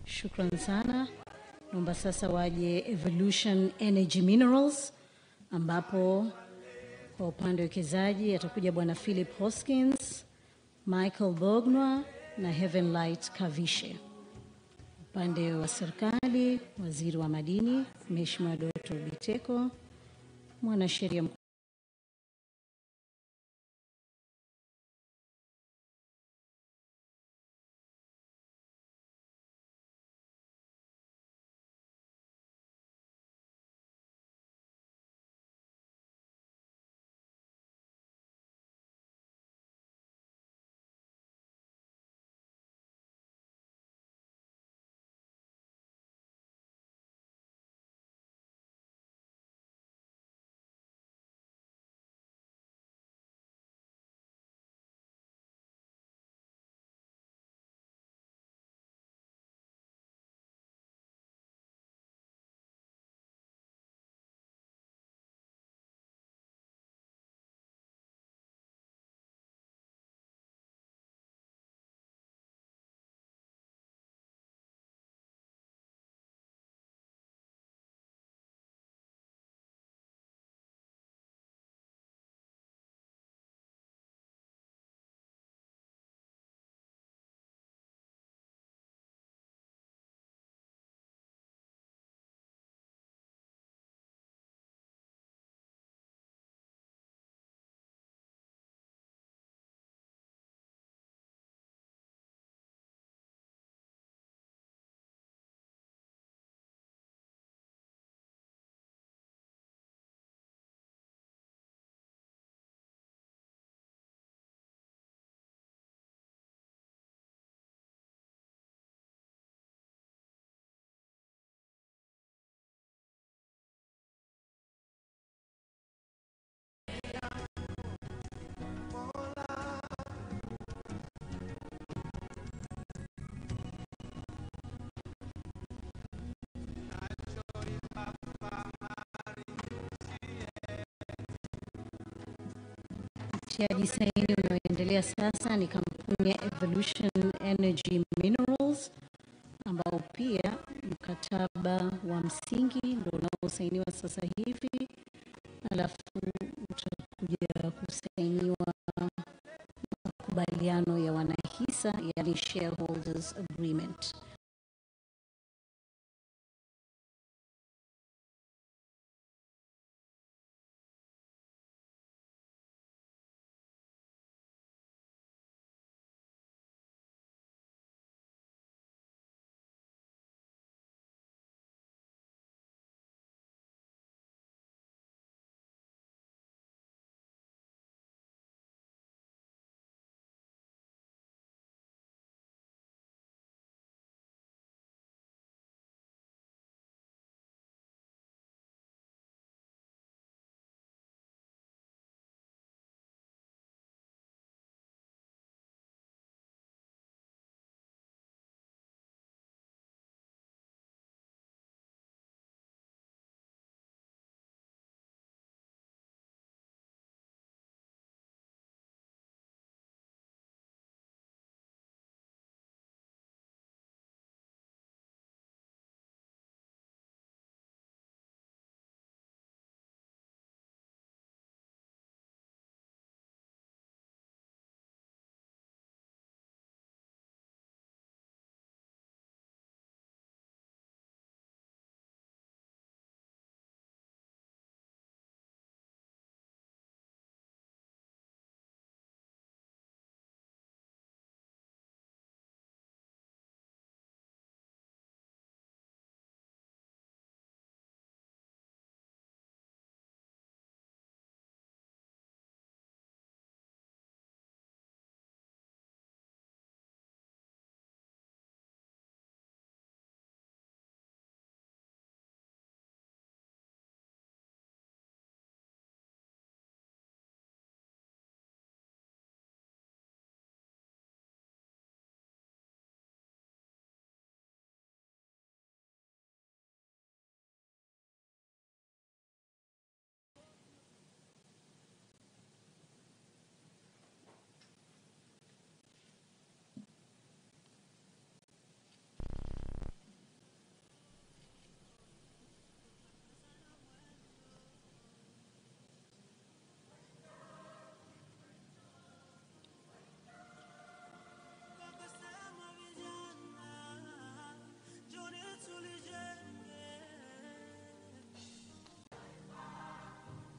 Shukran sana. Naomba sasa waje Evolution Energy Minerals, ambapo kwa upande wa wekezaji atakuja Bwana Philip Hoskins, Michael Bognwa na Heaven Light Kavishe. Upande wa serikali, Waziri wa Madini, Mheshimiwa Dr. Biteko, Mwanasheria Mkuu Utiaji saini unaoendelea sasa ni kampuni ya Evolution Energy Minerals, ambao pia mkataba wa msingi ndio unaosainiwa sasa hivi, alafu utakuja kusainiwa makubaliano ya wanahisa, yani shareholders agreement.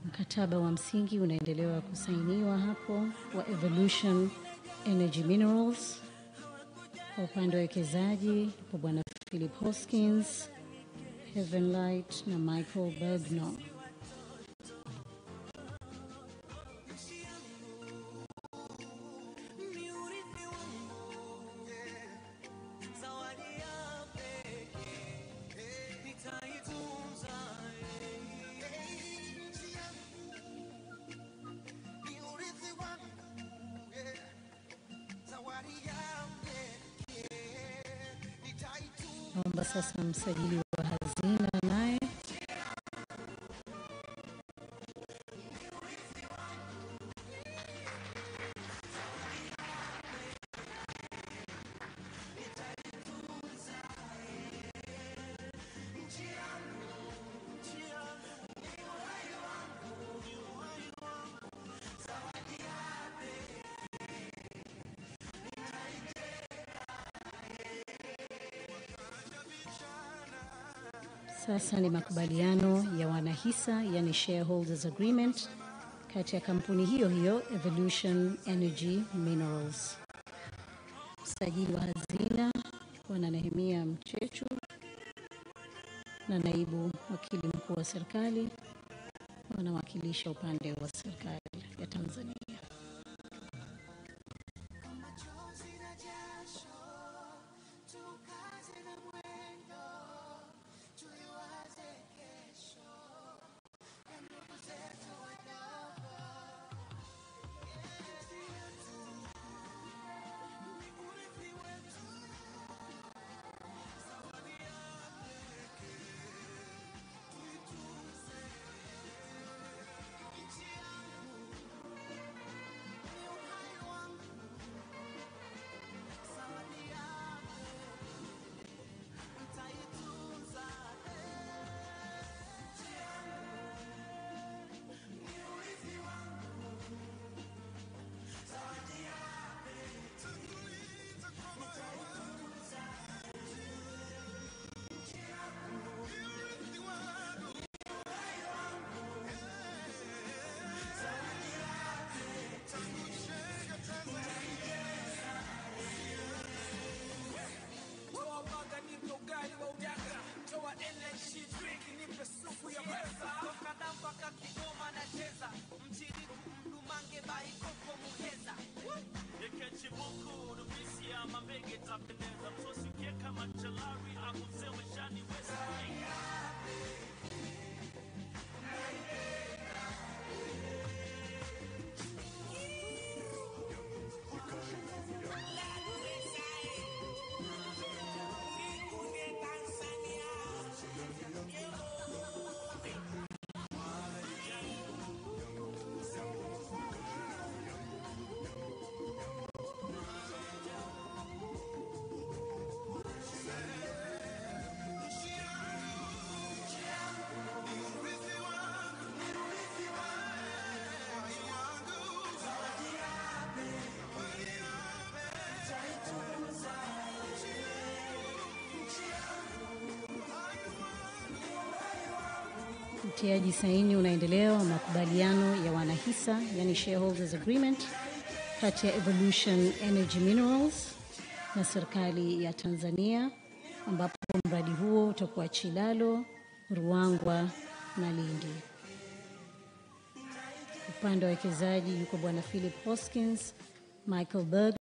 Mkataba wa msingi unaendelea kusainiwa hapo wa Evolution Energy Minerals. Kwa upande wa wekezaji kwa Bwana Philip Hoskins, Heavenlight na Michael Bergno. Naomba sasa msajili wa hazina naye. Sasa ni makubaliano ya wanahisa, yani shareholders agreement, kati ya kampuni hiyo hiyo Evolution Energy Minerals. Msajili wa hazina Bwana Nehemia Mchechu na naibu wakili mkuu wa serikali wanawakilisha upande wa serikali ya Tanzania. Utiaji saini unaendelea wa makubaliano ya wanahisa, yani shareholders agreement, kati ya Evolution Energy Minerals na serikali ya Tanzania, ambapo mradi huo utakuwa Chilalo, Ruangwa na Lindi. Upande wa wekezaji yuko Bwana Philip Hoskins, Michael Berg,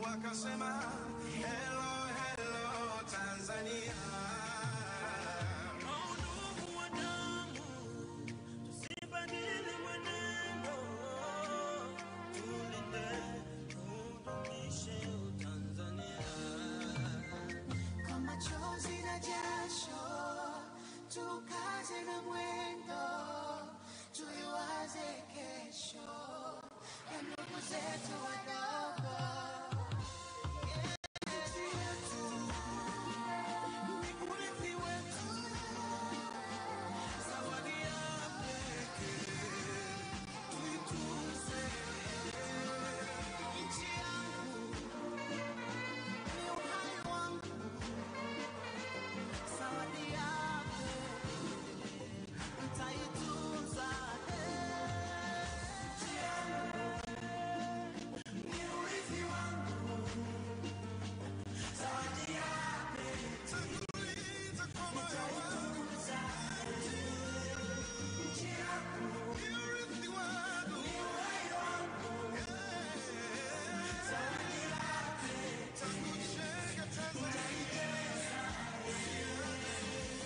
wakasema hello hello Tanzania. Maundumu wa damu, tusibadili mwenendo, tulinde tudumishe Tanzania. Kwa machozi na jasho, tukaze na mwendo, tuiwaze kesho ya ndugu zetu wadogo.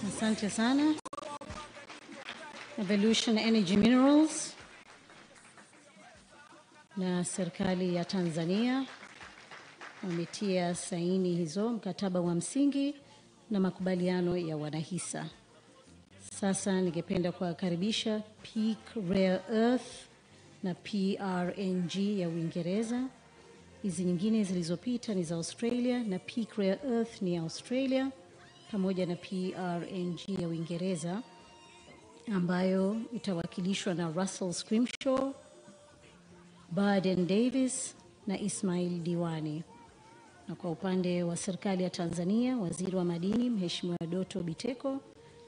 Asante sana. Evolution Energy Minerals na serikali ya Tanzania wametia saini hizo mkataba wa msingi na makubaliano ya wanahisa. Sasa ningependa kuwakaribisha Peak Rare Earth na PRNG ya Uingereza. Hizi nyingine zilizopita ni za Australia na Peak Rare Earth ni ya Australia pamoja na PRNG ya Uingereza. ambayo itawakilishwa na Russell Scrimshaw, Baden Davis na Ismail Diwani. Na kwa upande wa serikali ya Tanzania, Waziri wa Madini Mheshimiwa Doto Biteko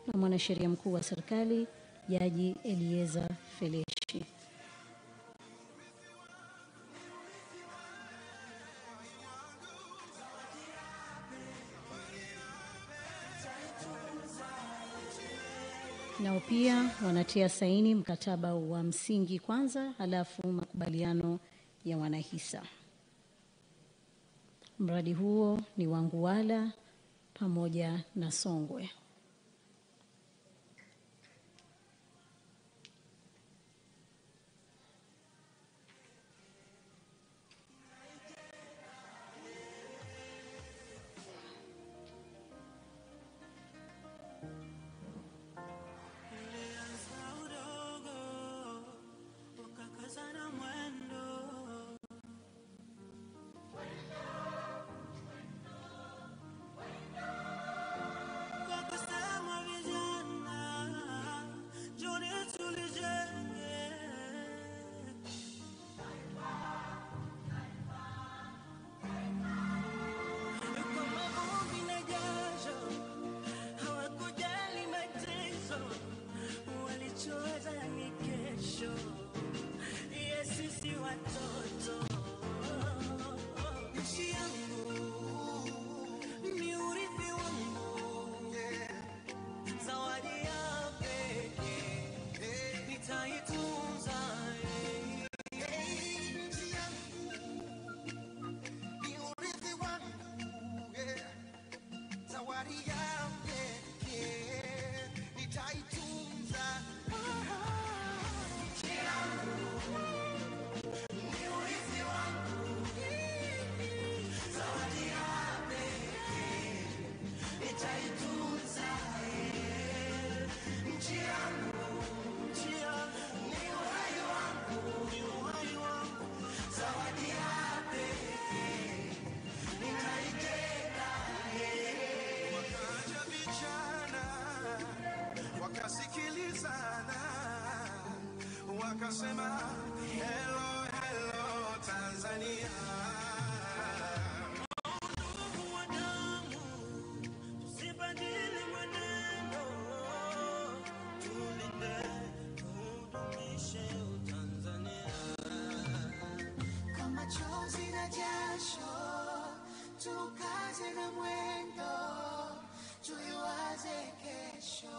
na Mwanasheria Mkuu wa Serikali Jaji Elieza Feleshi. Nao pia wanatia saini mkataba wa msingi kwanza, halafu makubaliano ya wanahisa. Mradi huo ni wa Nguwala pamoja na Songwe. Wakasema hello hello Tanzania, ndugu wa damu, tusibadili mwenendo, tulinde tudumishe Tanzania. Kama chozi na jasho, tukaze na mwendo, tuiwaze kesho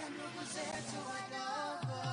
ya ndugu zetu wadogo.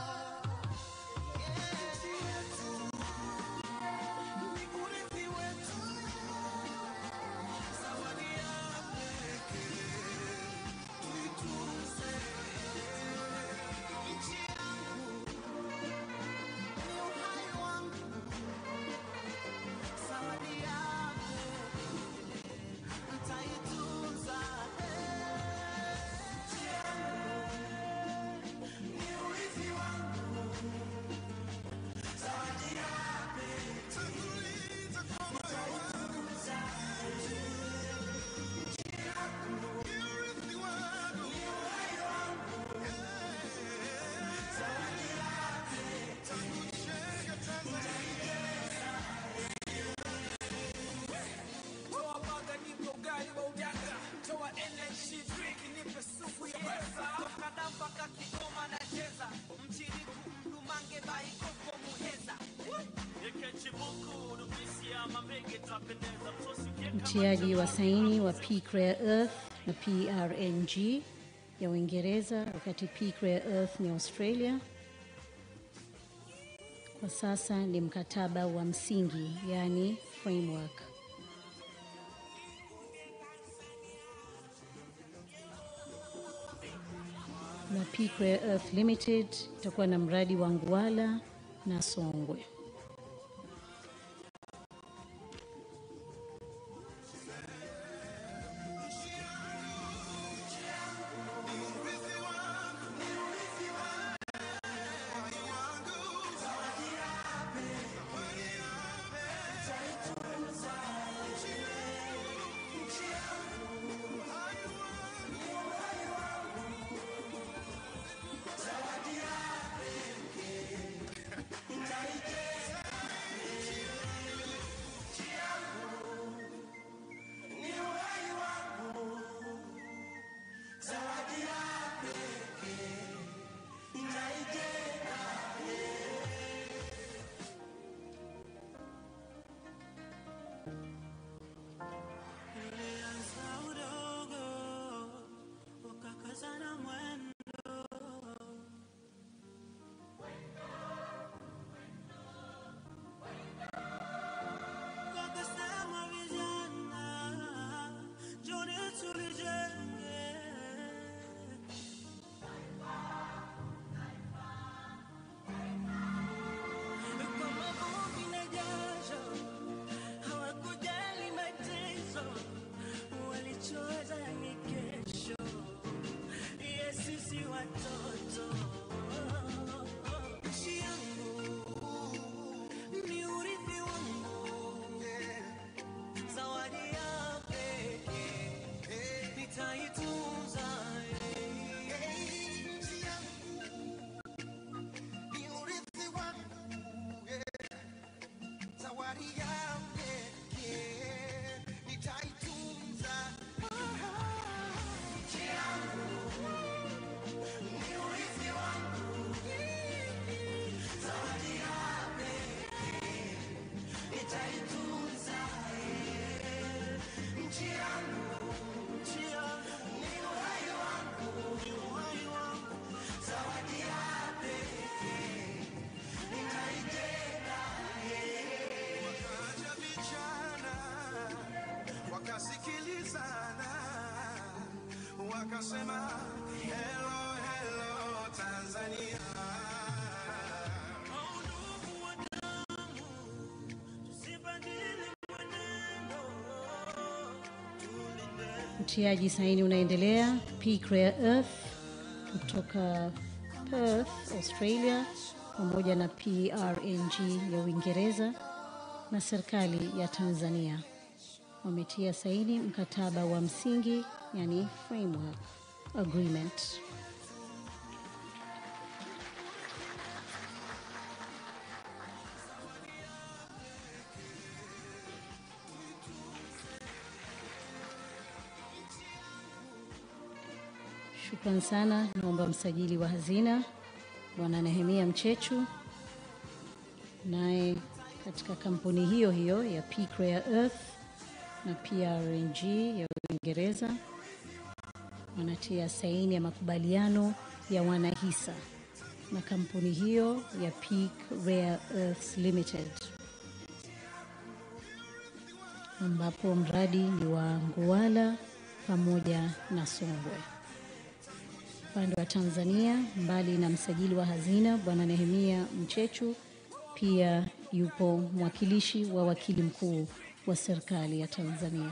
Utiaji wa saini wa Peak Rare Earth na PRNG ya Uingereza, wakati Peak Rare Earth ni Australia. Kwa sasa ni mkataba wa msingi, yani framework. Na Peak Rare Earth Limited itakuwa na mradi wa Nguwala na Songwe. wakasema hello hello Tanzania. Utiaji saini unaendelea. Peak Rare Earth kutoka Perth, Australia, pamoja na PRNG ya Uingereza na serikali ya Tanzania wametia saini mkataba wa msingi, yani framework agreement. Shukran sana. Naomba msajili wa hazina Bwana Nehemia Mchechu, naye katika kampuni hiyo hiyo ya Peak Rare Earth na PRNG ya Uingereza wanatia saini ya makubaliano ya wanahisa na kampuni hiyo ya Peak Rare Earths Limited, ambapo mradi ni wa Nguala pamoja na Songwe. Upande wa Tanzania, mbali na msajili wa hazina Bwana Nehemia Mchechu, pia yupo mwakilishi wa wakili mkuu wa serikali ya Tanzania.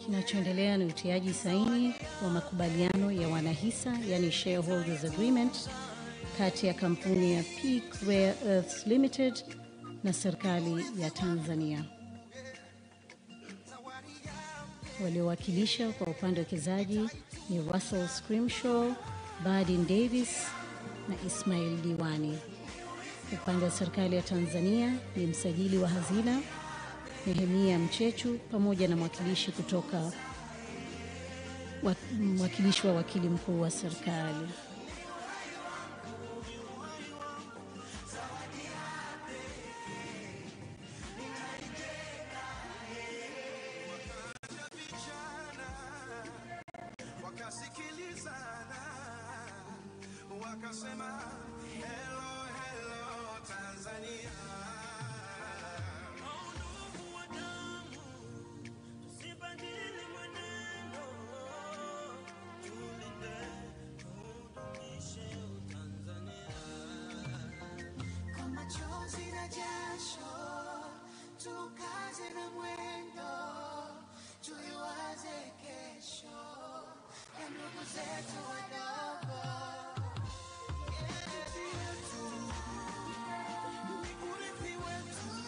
Kinachoendelea ni utiaji saini wa makubaliano ya wanahisa, yani shareholders agreement, kati ya kampuni ya Peak Rare Earths Limited na serikali ya Tanzania. Waliowakilisha kwa upande wa wekezaji ni Russell Scrimshaw, Bardin Davis na Ismail Diwani. Upande wa serikali ya Tanzania ni msajili wa hazina Nehemia Mchechu pamoja na mwakilishi kutoka mwakilishi wa wakili mkuu wa serikali. Wakasema hello hello Tanzania. Machozi na jasho, tukaze na mwendo, tuiwaze kesho ya ndugu zetu wadogo. Urithi wetu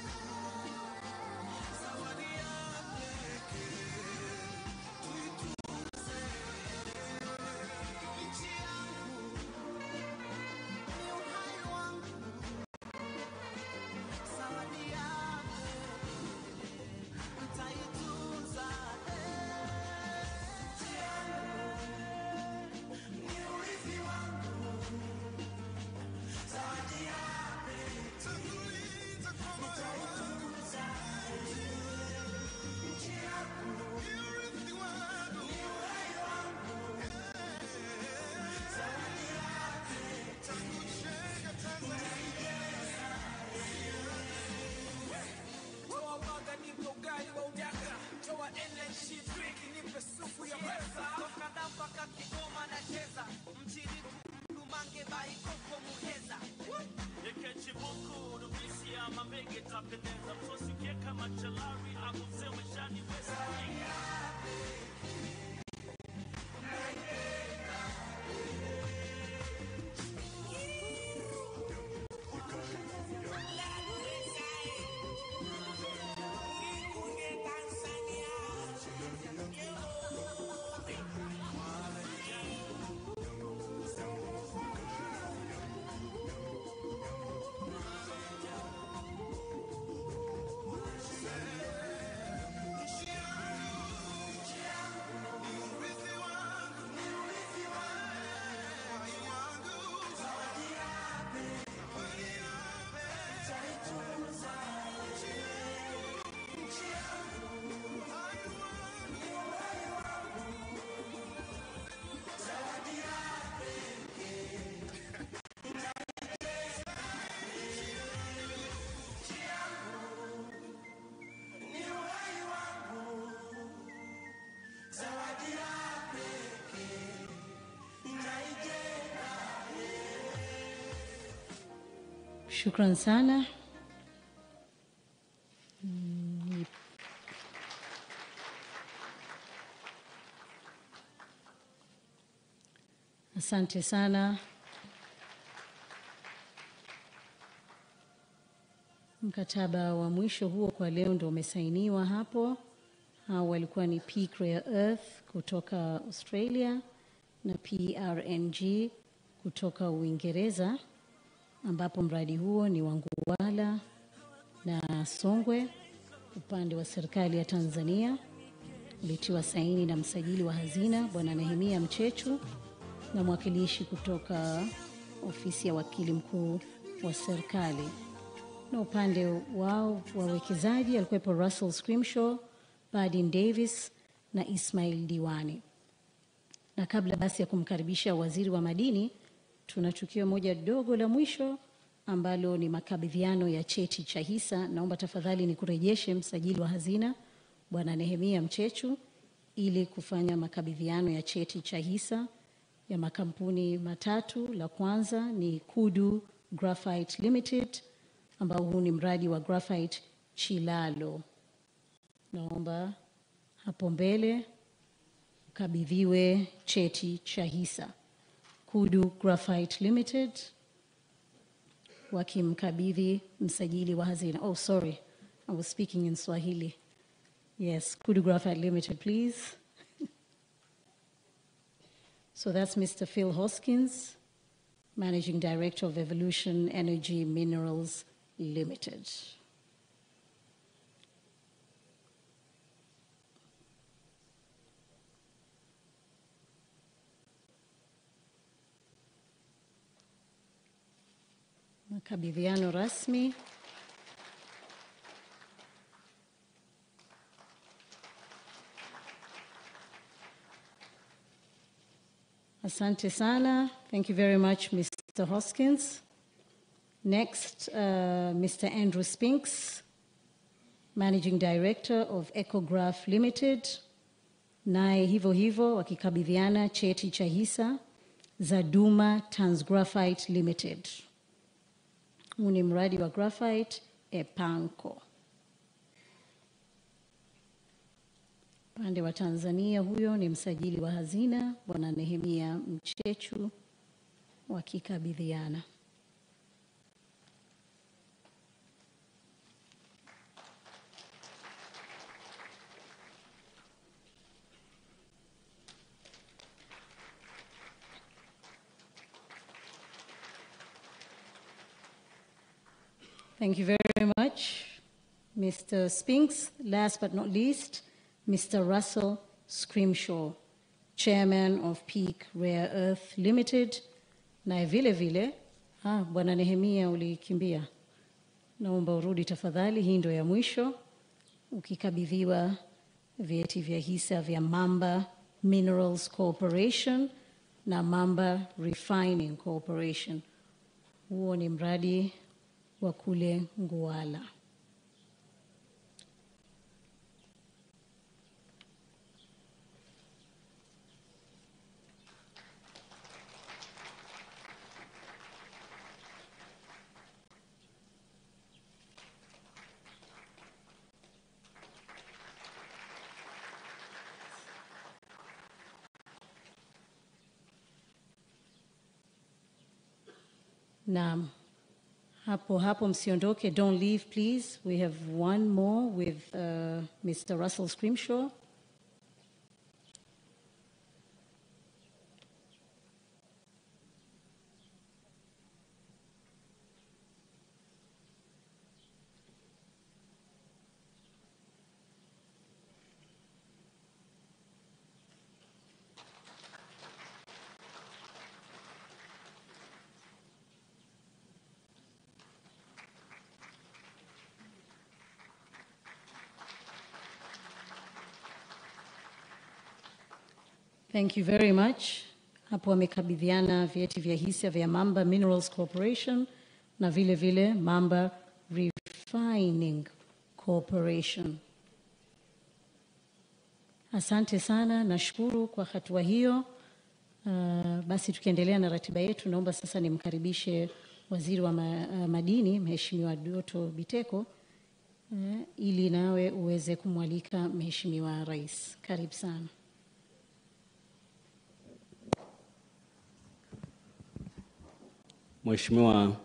Shukran sana. Asante sana. Mkataba wa mwisho huo kwa leo ndio umesainiwa hapo. Hao walikuwa ni Peak Rare Earth kutoka Australia na PRNG kutoka Uingereza, ambapo mradi huo ni wa Nguala na Songwe upande wa serikali ya Tanzania. Ulitiwa saini na msajili wa hazina Bwana Nehemia Mchechu na mwakilishi kutoka ofisi ya wakili mkuu wa serikali. Na upande wao wawekezaji alikuwepo Russell Scrimshaw, Badin Davis na Ismail Diwani. Na kabla basi ya kumkaribisha waziri wa madini, tuna tukio moja dogo la mwisho ambalo ni makabidhiano ya cheti cha hisa. Naomba tafadhali nikurejeshe msajili wa hazina Bwana Nehemia Mchechu ili kufanya makabidhiano ya cheti cha hisa ya makampuni matatu. La kwanza ni Kudu Graphite Limited, ambao huu ni mradi wa graphite Chilalo. Naomba hapo mbele kabidhiwe cheti cha hisa. Kudu Graphite Limited wakimkabidhi msajili wa hazina. Oh, sorry, I was speaking in Swahili. Yes, Kudu Graphite Limited, please. So that's Mr. Phil Hoskins, Managing Director of Evolution Energy Minerals Limited. Makabidhiano rasmi. Asante sana. Thank you very much, Mr. Hoskins. Next, Mr. Andrew Spinks, Managing Director of Ecograph Limited. Naye hivyo hivyo wakikabidhiana cheti cha hisa za Duma Transgraphite Limited. Huu ni mradi wa graphite Epanco. Pande wa Tanzania huyo ni msajili wa hazina Bwana Nehemia Mchechu wakikabidhiana. Thank you very much, Mr. Spinks. Last but not least, Mr. Russell Scrimshaw, Chairman of Peak Rare Earth Limited. Na vile vile, Bwana Nehemia ulikimbia. Naomba urudi tafadhali, hii ndio ya mwisho. Ukikabidhiwa vyeti vya hisa vya Mamba Minerals Corporation na Mamba Refining Corporation. Huo ni mradi wa kule Nguala. Naam. Hapo msiondoke, don't leave please. We have one more with Mr. Russell Scrimshaw. Thank you very much. Hapo wamekabidhiana vyeti vya hisa vya Mamba Minerals Corporation na vile vile Mamba Refining Corporation. Asante sana, nashukuru kwa hatua hiyo. Basi tukiendelea na ratiba yetu, naomba sasa nimkaribishe Waziri wa Madini, Mheshimiwa Doto Biteko, ili nawe uweze kumwalika Mheshimiwa Rais. Karibu sana. Mheshimiwa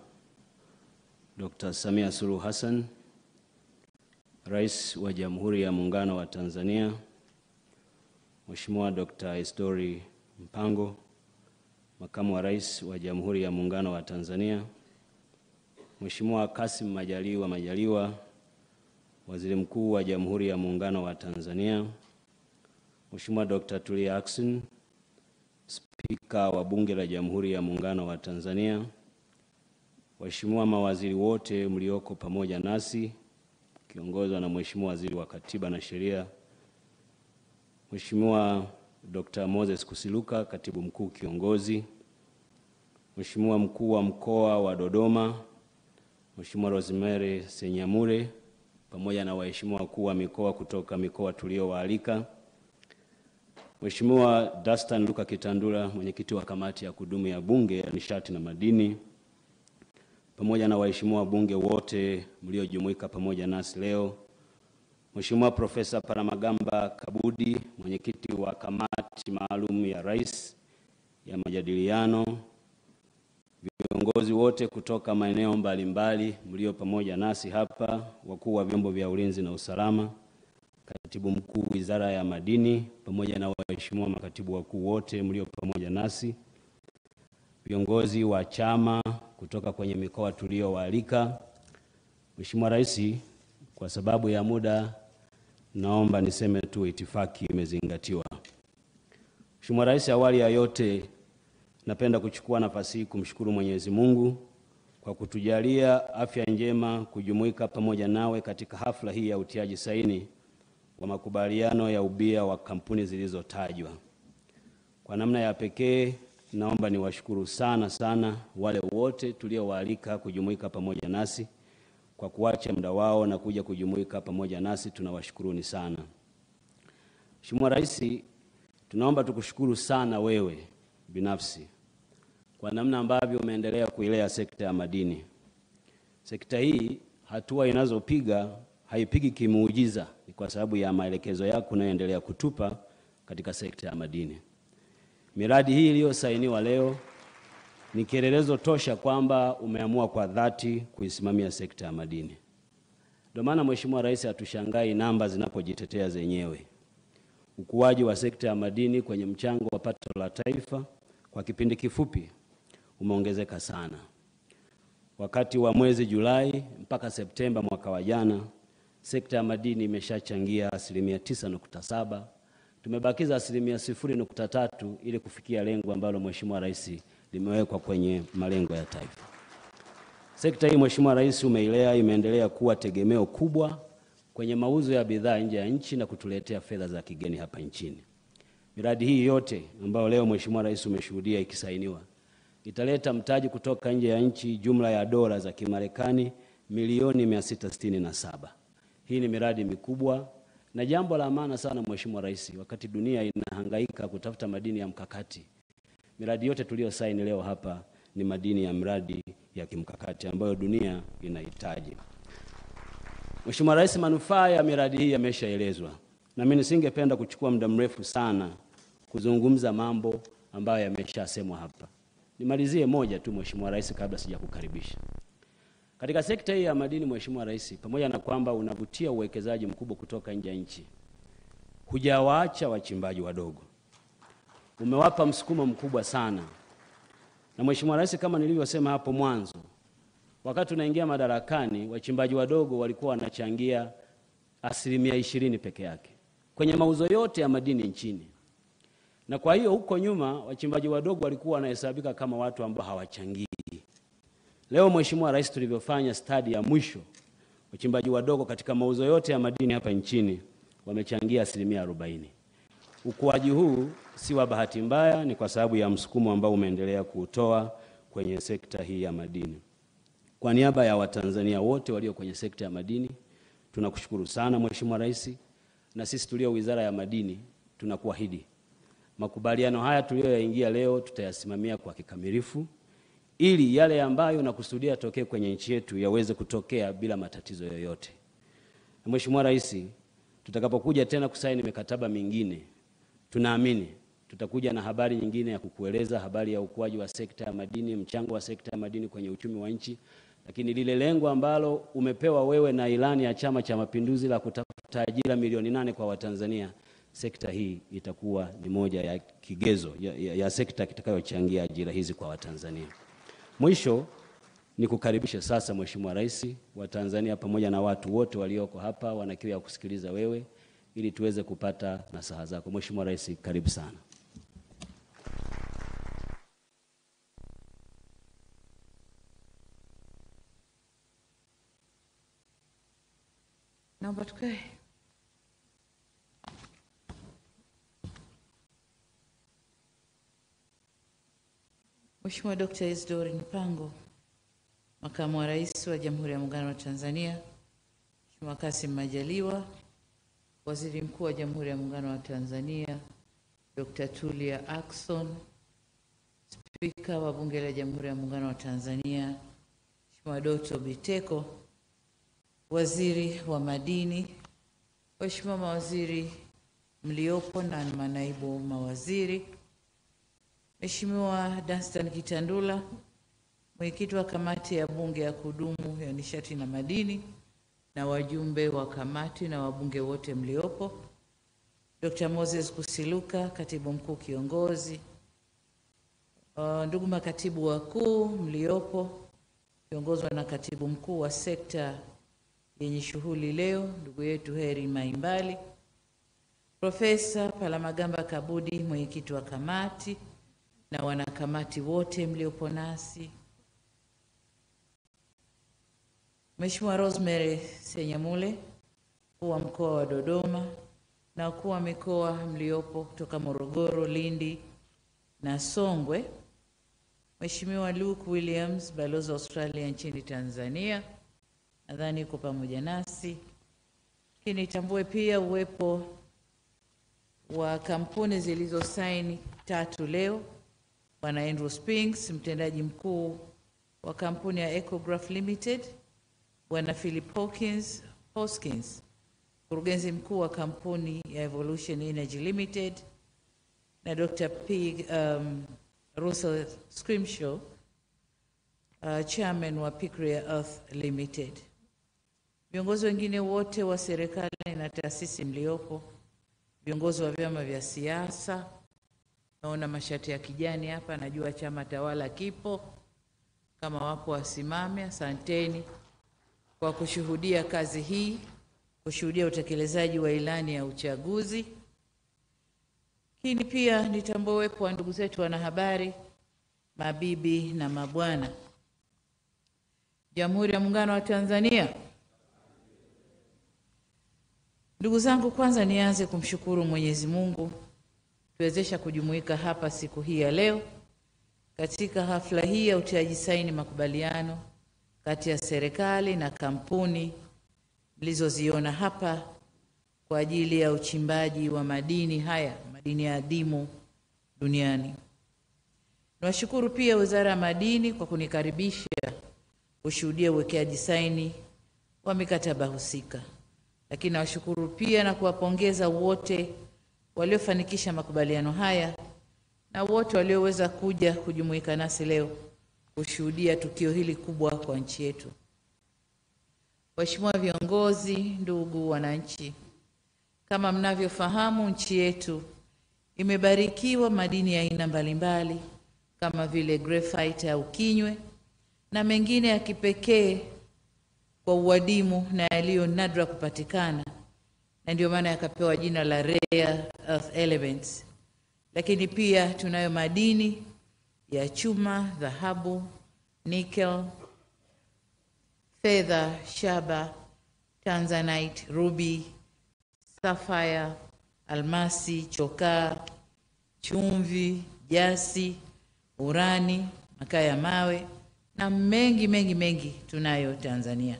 Dr. Samia Suluhu Hassan, Rais wa Jamhuri ya Muungano wa Tanzania, Mheshimiwa Dr. Isdori Mpango, Makamu wa Rais wa Jamhuri ya Muungano wa Tanzania, Mheshimiwa Kassim Majaliwa, Waziri Mkuu wa Jamhuri ya Muungano wa Tanzania, Mheshimiwa Dr. Tulia Ackson, Spika wa Bunge la Jamhuri ya Muungano wa Tanzania, waheshimiwa mawaziri wote mlioko pamoja nasi kiongozwa na Mheshimiwa Waziri wa Katiba na Sheria, Mheshimiwa Dr. Moses Kusiluka, Katibu Mkuu Kiongozi, Mheshimiwa Mkuu wa Mkoa wa Dodoma, Mheshimiwa Rosemary Senyamure, pamoja na waheshimiwa wakuu wa mikoa kutoka mikoa tuliowaalika, Mheshimiwa Dastan Luka Kitandula, mwenyekiti wa kamati ya kudumu ya Bunge ya Nishati na Madini, pamoja na waheshimiwa wabunge wote mliojumuika pamoja nasi leo, Mheshimiwa Profesa Paramagamba Kabudi, mwenyekiti wa kamati maalum ya Rais ya majadiliano, viongozi wote kutoka maeneo mbalimbali mlio pamoja nasi hapa, wakuu wa vyombo vya ulinzi na usalama, Katibu Mkuu Wizara ya Madini, pamoja na waheshimiwa makatibu wakuu wote mlio pamoja nasi, viongozi wa chama kutoka kwenye mikoa tuliowaalika. Mheshimiwa Rais, kwa sababu ya muda naomba niseme tu itifaki imezingatiwa. Mheshimiwa Rais, awali ya yote napenda kuchukua nafasi hii kumshukuru Mwenyezi Mungu kwa kutujalia afya njema kujumuika pamoja nawe katika hafla hii ya utiaji saini wa makubaliano ya ubia wa kampuni zilizotajwa. Kwa namna ya pekee naomba niwashukuru sana wale wote tuliowaalika kujumuika pamoja nasi kwa kuacha muda wao na kuja kujumuika pamoja nasi, tunawashukuruni sana. Mheshimiwa Rais, tunaomba tukushukuru sana wewe binafsi kwa namna ambavyo umeendelea kuilea sekta ya madini. Sekta hii hatua inazopiga haipigi kimuujiza, ni kwa sababu ya maelekezo yako unayoendelea kutupa katika sekta ya madini. Miradi hii iliyosainiwa leo ni kielelezo tosha kwamba umeamua kwa dhati kuisimamia sekta ya madini. Ndio maana Mheshimiwa Rais, hatushangai namba zinapojitetea zenyewe. Ukuaji wa sekta ya madini kwenye mchango wa pato la taifa kwa kipindi kifupi umeongezeka sana. Wakati wa mwezi Julai mpaka Septemba mwaka wa jana, sekta ya madini imeshachangia 9.7%. Tumebakiza 0.3% ili kufikia lengo ambalo Mheshimiwa Rais limewekwa kwenye malengo ya taifa. Sekta hii Mheshimiwa Rais umeilea, imeendelea kuwa tegemeo kubwa kwenye mauzo ya bidhaa nje ya nchi na kutuletea fedha za kigeni hapa nchini. Miradi hii yote ambayo leo Mheshimiwa Rais umeshuhudia ikisainiwa italeta mtaji kutoka nje ya nchi jumla ya dola za Kimarekani milioni 667. Hii ni miradi mikubwa na jambo la maana sana Mheshimiwa Rais, wakati dunia inahangaika kutafuta madini ya mkakati. Miradi yote tuliyosaini leo hapa ni madini ya mradi ya kimkakati ambayo dunia inahitaji. Mheshimiwa Rais, manufaa ya miradi hii yameshaelezwa, na mimi nisingependa kuchukua muda mrefu sana kuzungumza mambo ambayo yameshasemwa hapa. Nimalizie moja tu Mheshimiwa Rais kabla sijakukaribisha. Katika sekta hii ya madini Mheshimiwa Rais, pamoja na kwamba unavutia uwekezaji mkubwa kutoka nje ya nchi, hujawaacha wachimbaji wadogo. Umewapa msukumo mkubwa sana. Na Mheshimiwa Rais, kama nilivyosema hapo mwanzo, wakati unaingia madarakani, wachimbaji wadogo walikuwa wanachangia 20% peke yake kwenye mauzo yote ya madini nchini. Na kwa hiyo huko nyuma wachimbaji wadogo walikuwa wanahesabika kama watu ambao hawachangii. Leo Mheshimiwa Rais, tulivyofanya study ya mwisho, wachimbaji wadogo katika mauzo yote ya madini hapa nchini wamechangia 40%. Ukuaji huu si wa bahati mbaya, ni kwa sababu ya msukumo ambao umeendelea kuutoa kwenye sekta hii ya madini. Kwa niaba ya Watanzania wote walio kwenye sekta ya madini, tunakushukuru sana Mheshimiwa Rais, na sisi tulio Wizara ya Madini tunakuahidi makubaliano haya tuliyoyaingia leo tutayasimamia kwa kikamilifu, ili yale ambayo nakusudia tokee kwenye nchi yetu yaweze kutokea bila matatizo yoyote. Mheshimiwa Rais, tutakapokuja tena kusaini mikataba mingine, tunaamini tutakuja na habari nyingine ya kukueleza habari ya ukuaji wa sekta ya madini, mchango wa sekta ya madini kwenye uchumi wa nchi. Lakini lile lengo ambalo umepewa wewe na ilani ya Chama cha Mapinduzi la kutafuta ajira milioni 8 kwa Watanzania, sekta hii itakuwa ni moja ya kigezo ya sekta kitakayochangia ajira hizi kwa Watanzania. Mwisho ni kukaribisha sasa Mheshimiwa Rais, Watanzania pamoja na watu wote walioko hapa wana kiu ya kusikiliza wewe, ili tuweze kupata nasaha zako. Mheshimiwa Rais, karibu sana. Naomba tukae. Mheshimiwa Dr. Isidore Mpango, Makamu wa Rais wa Jamhuri ya Muungano wa Tanzania, Mheshimiwa Kassim Majaliwa, Waziri Mkuu wa Jamhuri ya Muungano wa Tanzania, Dr. Tulia Ackson, Spika wa Bunge la Jamhuri ya Muungano wa Tanzania, Mheshimiwa Doto Biteko, Waziri wa Madini, Mheshimiwa mawaziri mliopo na manaibu mawaziri, Mheshimiwa Danstan Kitandula, Mwenyekiti wa Kamati ya Bunge ya Kudumu ya Nishati na Madini, na wajumbe wa kamati na wabunge wote mliopo, Dr. Moses Kusiluka, Katibu Mkuu Kiongozi, ndugu makatibu wakuu mliopo, kiongozwa na Katibu Mkuu wa sekta yenye shughuli leo, ndugu yetu Heri Maimbali, Profesa Palamagamba Kabudi, Mwenyekiti wa kamati, na wanakamati wote mliopo nasi, Mheshimiwa Rosemary Senyamule, Mkuu wa Mkoa wa Dodoma, na wakuu wa mikoa mliopo kutoka Morogoro, Lindi na Songwe, Mheshimiwa Luke Williams, Balozi wa Australia nchini Tanzania, nadhani uko pamoja nasi. Nitambue pia uwepo wa kampuni zilizosaini 3 leo, Bwana Andrew Spinks, mtendaji mkuu wa kampuni ya Ecograph Limited, Bwana Philip Hoskins, mkurugenzi mkuu wa kampuni ya Evolution Energy Limited, na Dr. Russell Scrimshaw, chairman wa Picrea Earth Limited. Viongozi wengine wote wa serikali na taasisi mliopo, viongozi wa vyama vya siasa, naona mashati ya kijani hapa, najua chama tawala kipo, kama wapo wasimame. Asanteni kwa kushuhudia kazi hii, kushuhudia utekelezaji wa ilani ya uchaguzi. Lakini pia nitambue uwepo wa ndugu zetu wanahabari, mabibi na mabwana. Jamhuri ya Muungano wa Tanzania. Ndugu zangu, kwanza nianze kumshukuru Mwenyezi Mungu tuwezesha kujumuika hapa siku hii ya leo katika hafla hii ya utiaji saini makubaliano kati ya serikali na kampuni mlizoziona hapa kwa ajili ya uchimbaji wa madini haya, madini ya adimu duniani. Nawashukuru pia Wizara ya Madini kwa kunikaribisha kushuhudia uwekeaji saini wa mikataba husika. Lakini nawashukuru pia na kuwapongeza wote waliofanikisha makubaliano haya na wote walioweza kuja kujumuika nasi leo kushuhudia tukio hili kubwa kwa nchi yetu. Waheshimiwa viongozi, ndugu wananchi, kama mnavyofahamu, nchi yetu imebarikiwa madini ya aina mbalimbali kama vile graphite au kinywe na mengine ya kipekee kwa uadimu na yaliyo nadra kupatikana, na ndio maana yakapewa jina la rare earth elements. Lakini pia tunayo madini ya chuma, dhahabu, nickel, fedha, shaba, tanzanite, ruby, sapphire, almasi, chokaa, chumvi, jasi, urani, makaa ya mawe na mengi tunayo Tanzania.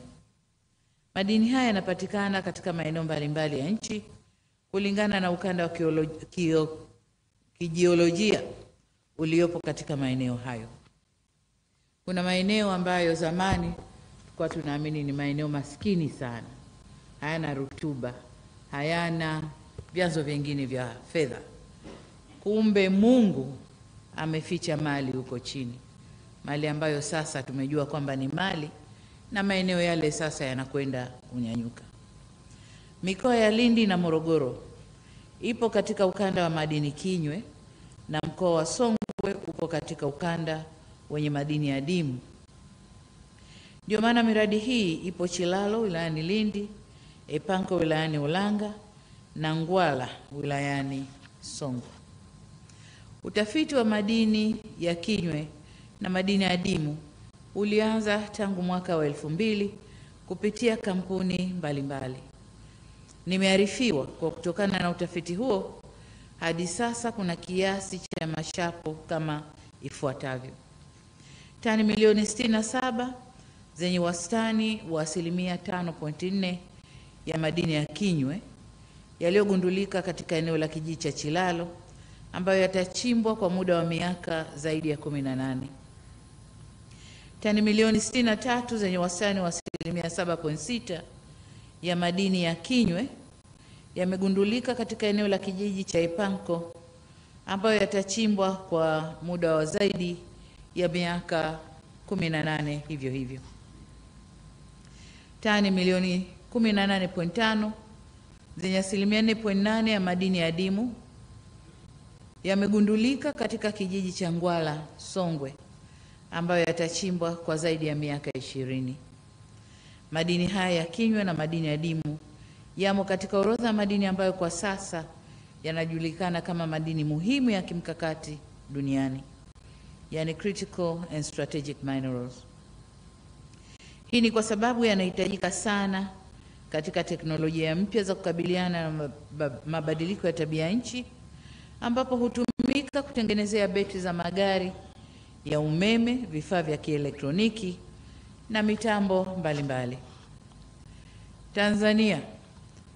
Madini haya yanapatikana katika maeneo mbalimbali ya nchi kulingana na ukanda wa kijiolojia uliopo katika maeneo hayo. Kuna maeneo ambayo zamani kwa tunaamini ni maeneo maskini sana, hayana rutuba, hayana vyanzo vingine vya fedha. Kumbe Mungu ameficha mali huko chini, mali ambayo sasa tumejua kwamba ni mali, na maeneo yale sasa yanakwenda kunyanyuka. Mikoa ya Lindi na Morogoro ipo katika ukanda wa madini kinywe, na mkoa wa Songwe upo katika ukanda wenye madini adimu. Ndio maana miradi hii ipo Chilalo wilayani Lindi, Epanko wilayani Ulanga na Ngwala wilayani Songwe. Utafiti wa madini ya kinywe na madini adimu ulianza tangu mwaka wa 2000 kupitia kampuni mbalimbali. Nimearifiwa kwa kutokana na utafiti huo hadi sasa kuna kiasi cha mashapo kama ifuatavyo: tani milioni 67 zenye wastani wa 5.4% ya madini ya kinywe yaliyogundulika katika eneo la kijiji cha Chilalo, ambayo yatachimbwa kwa muda wa miaka zaidi ya 18. Tani milioni 63 zenye wastani wa 7.6% ya madini ya kinywe yamegundulika katika eneo la kijiji cha Epanko, ambayo yatachimbwa kwa muda wa zaidi ya miaka 18 hivyo. Tani milioni 18.5 zenye 4.8% ya madini ya adimu yamegundulika katika kijiji cha Ngwala, Songwe, ambayo yatachimbwa kwa zaidi ya miaka 20. Madini haya ya kinywe na madini adimu yamo katika orodha ya madini ambayo kwa sasa yanajulikana kama madini muhimu ya kimkakati duniani, yani critical and strategic minerals. Hii ni kwa sababu yanahitajika sana katika teknolojia mpya za kukabiliana na mabadiliko ya tabia nchi, ambapo hutumika kutengenezea betri za magari ya umeme, vifaa vya kielektroniki na mitambo mbalimbali. Tanzania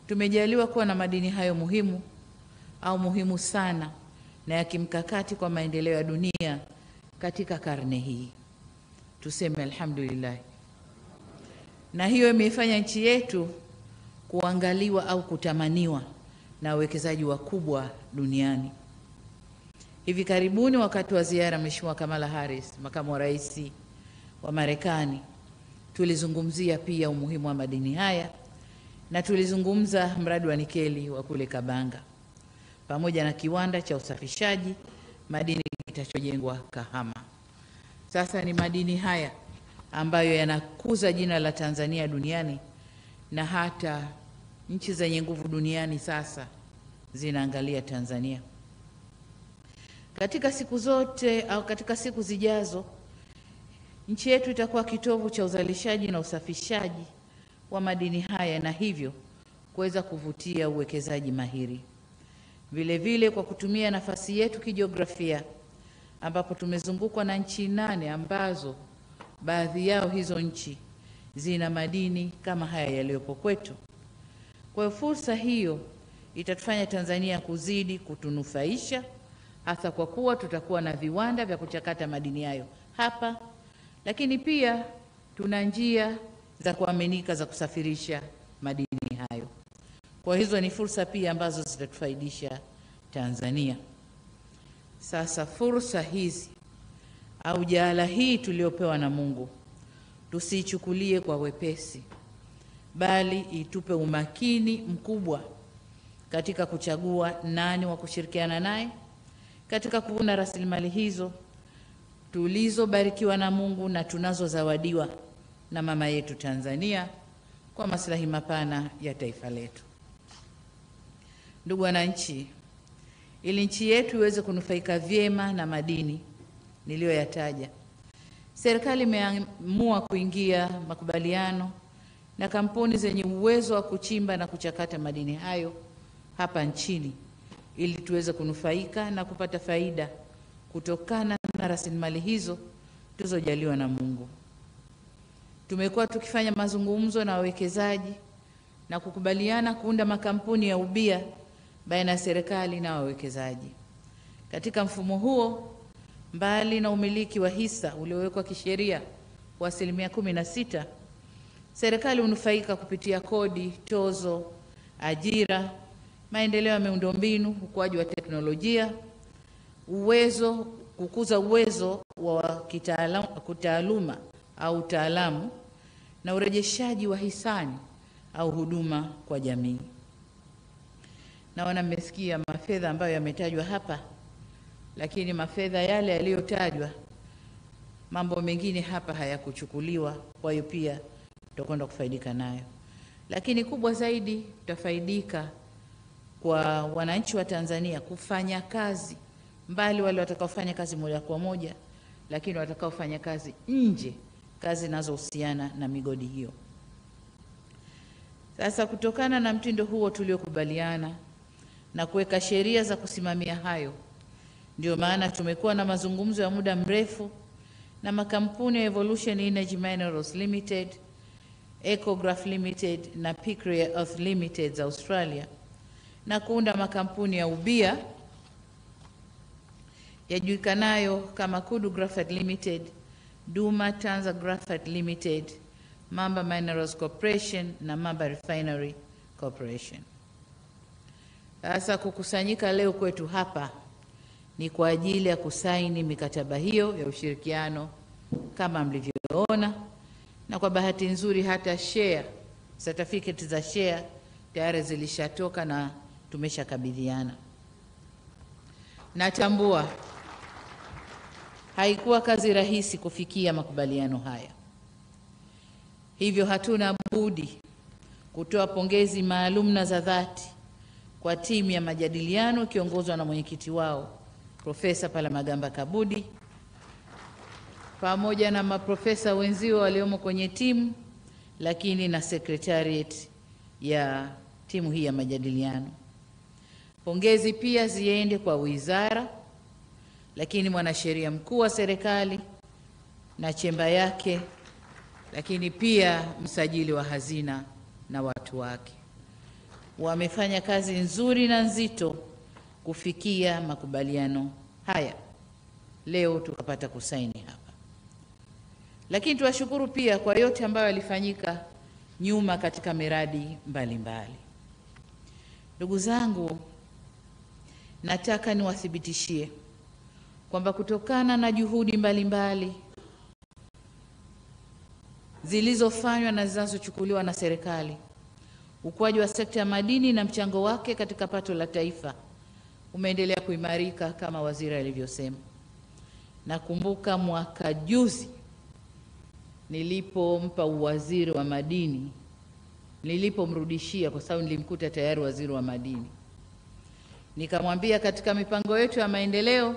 tumejaliwa kuwa na madini hayo muhimu sana na ya kimkakati kwa maendeleo ya dunia katika karne hii. Tuseme alhamdulillah. Na hiyo imeifanya nchi yetu kuangaliwa au kutamaniwa na wawekezaji wakubwa duniani. Hivi karibuni wakati wa ziara Mheshimiwa Kamala Harris, makamu wa rais wa Marekani, tulizungumzia pia umuhimu wa madini haya na tulizungumza mradi wa nikeli wa kule Kabanga pamoja na kiwanda cha usafishaji madini kitachojengwa Kahama. Sasa ni madini haya ambayo yanakuza jina la Tanzania duniani, na hata nchi zenye nguvu duniani sasa zinaangalia Tanzania. Katika siku zote au katika siku zijazo, nchi yetu itakuwa kitovu cha uzalishaji na usafishaji wa madini haya, na hivyo kuweza kuvutia uwekezaji mahiri. Vile vile kwa kutumia nafasi yetu kijiografia, ambapo tumezungukwa na nchi 8 ambazo baadhi yao hizo nchi zina madini kama haya yaliyopo kwetu. Kwa hiyo fursa hiyo itatufanya Tanzania kuzidi kutunufaisha, hasa kwa kuwa tutakuwa na viwanda vya kuchakata madini hayo hapa, lakini pia tuna njia za kuaminika za kusafirisha madini hayo. Kwa hizo ni fursa pia ambazo zitatufaidisha Tanzania. Sasa fursa hizi au jaala hii tuliopewa na Mungu tusichukulie kwa wepesi, bali itupe umakini mkubwa katika kuchagua nani wa kushirikiana naye katika kuvuna rasilimali hizo tulizobarikiwa na Mungu na tunazozawadiwa na mama yetu Tanzania kwa maslahi mapana ya taifa letu. Ndugu wananchi, ili nchi yetu iweze kunufaika vyema na madini niliyoyataja, serikali imeamua kuingia makubaliano na kampuni zenye uwezo wa kuchimba na kuchakata madini hayo hapa nchini ili tuweze kunufaika na kupata faida kutokana na rasilimali hizo tulizojaliwa na Mungu. Tumekuwa tukifanya mazungumzo na wawekezaji na kukubaliana kuunda makampuni ya ubia baina ya serikali na wawekezaji. Katika mfumo huo, mbali na umiliki wa hisa uliowekwa kisheria wa 16%, serikali hunufaika kupitia kodi, tozo, ajira, maendeleo ya miundombinu, ukuaji wa teknolojia, kukuza uwezo wa kitaaluma au utaalamu na urejeshaji wa hisani au huduma kwa jamii. Naona mmesikia mafedha ambayo yametajwa hapa, lakini mafedha yale yaliyotajwa, mambo mengine hapa hayakuchukuliwa, kwa hiyo pia tutakwenda kufaidika nayo. Lakini kubwa zaidi, tutafaidika kwa wananchi wa Tanzania kufanya kazi, mbali wale watakaofanya kazi moja kwa moja, lakini watakaofanya kazi nje, kazi zinazohusiana na migodi hiyo. Sasa kutokana na mtindo huo tuliokubaliana na kuweka sheria za kusimamia hayo, ndio maana tumekuwa na mazungumzo ya muda mrefu na makampuni ya Evolution Energy Minerals Limited, Ecograph Limited na Peak Rare Earth Limited za Australia, na kuunda makampuni ya ubia yajulikanayo kama Kudu Graphite Limited, Duma Tanza Graphite Limited, Mamba Minerals Corporation na Mamba Refinery Corporation. Sasa kukusanyika leo kwetu hapa ni kwa ajili ya kusaini mikataba hiyo ya ushirikiano kama mlivyoona, na kwa bahati nzuri hata certificate za share tayari zilishatoka na tumeshakabidhiana. Natambua haikuwa kazi rahisi kufikia makubaliano haya, hivyo hatuna budi kutoa pongezi maalum na za dhati kwa timu ya majadiliano ikiongozwa na mwenyekiti wao Profesa Palamagamba Kabudi pamoja na maprofesa wenzio waliomo kwenye timu, lakini na secretariat ya timu hii ya majadiliano. Pongezi pia ziende kwa wizara, lakini mwanasheria mkuu wa serikali na chemba yake, lakini pia msajili wa hazina na watu wake. Wamefanya kazi nzuri na nzito kufikia makubaliano haya. Leo tukapata kusaini hapa. Lakini tuwashukuru pia kwa yote ambayo yalifanyika nyuma katika miradi mbalimbali. Ndugu zangu, nataka niwathibitishie kwamba kutokana na juhudi mbalimbali zilizofanywa na zinazochukuliwa na serikali, ukuaji wa sekta ya madini na mchango wake katika pato la taifa umeendelea kuimarika kama waziri alivyosema. Nakumbuka mwaka juzi nilipompa uwaziri wa madini, nilipomrudishia kwa sababu nilimkuta tayari waziri wa madini, nikamwambia katika mipango yetu ya maendeleo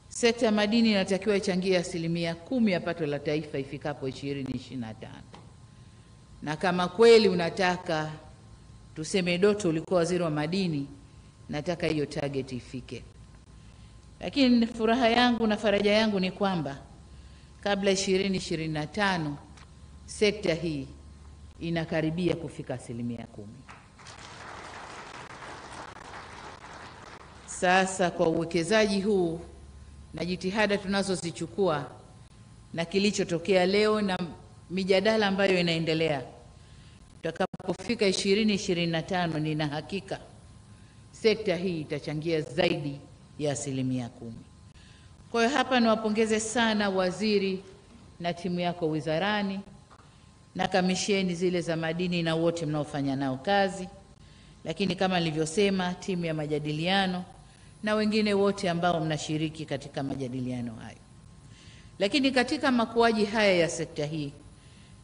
sekta ya madini inatakiwa ichangie 10% ya pato la taifa ifikapo 2025. Na kama kweli unataka tuseme Doto ulikuwa waziri wa madini, nataka hiyo target ifike. Lakini furaha yangu na faraja yangu ni kwamba kabla 2025 sekta hii inakaribia kufika 10%. Sasa kwa uwekezaji huu na jitihada tunazozichukua na kilichotokea leo na mijadala ambayo inaendelea, tutakapofika 2025 nina hakika sekta hii itachangia zaidi ya 10%. Kwa hiyo hapa niwapongeze sana waziri na timu yako wizarani na kamisheni zile za madini na wote mnaofanya nao kazi, lakini kama nilivyosema, timu ya majadiliano na wengine wote ambao mnashiriki katika majadiliano hayo. Lakini katika makuaji haya ya sekta hii,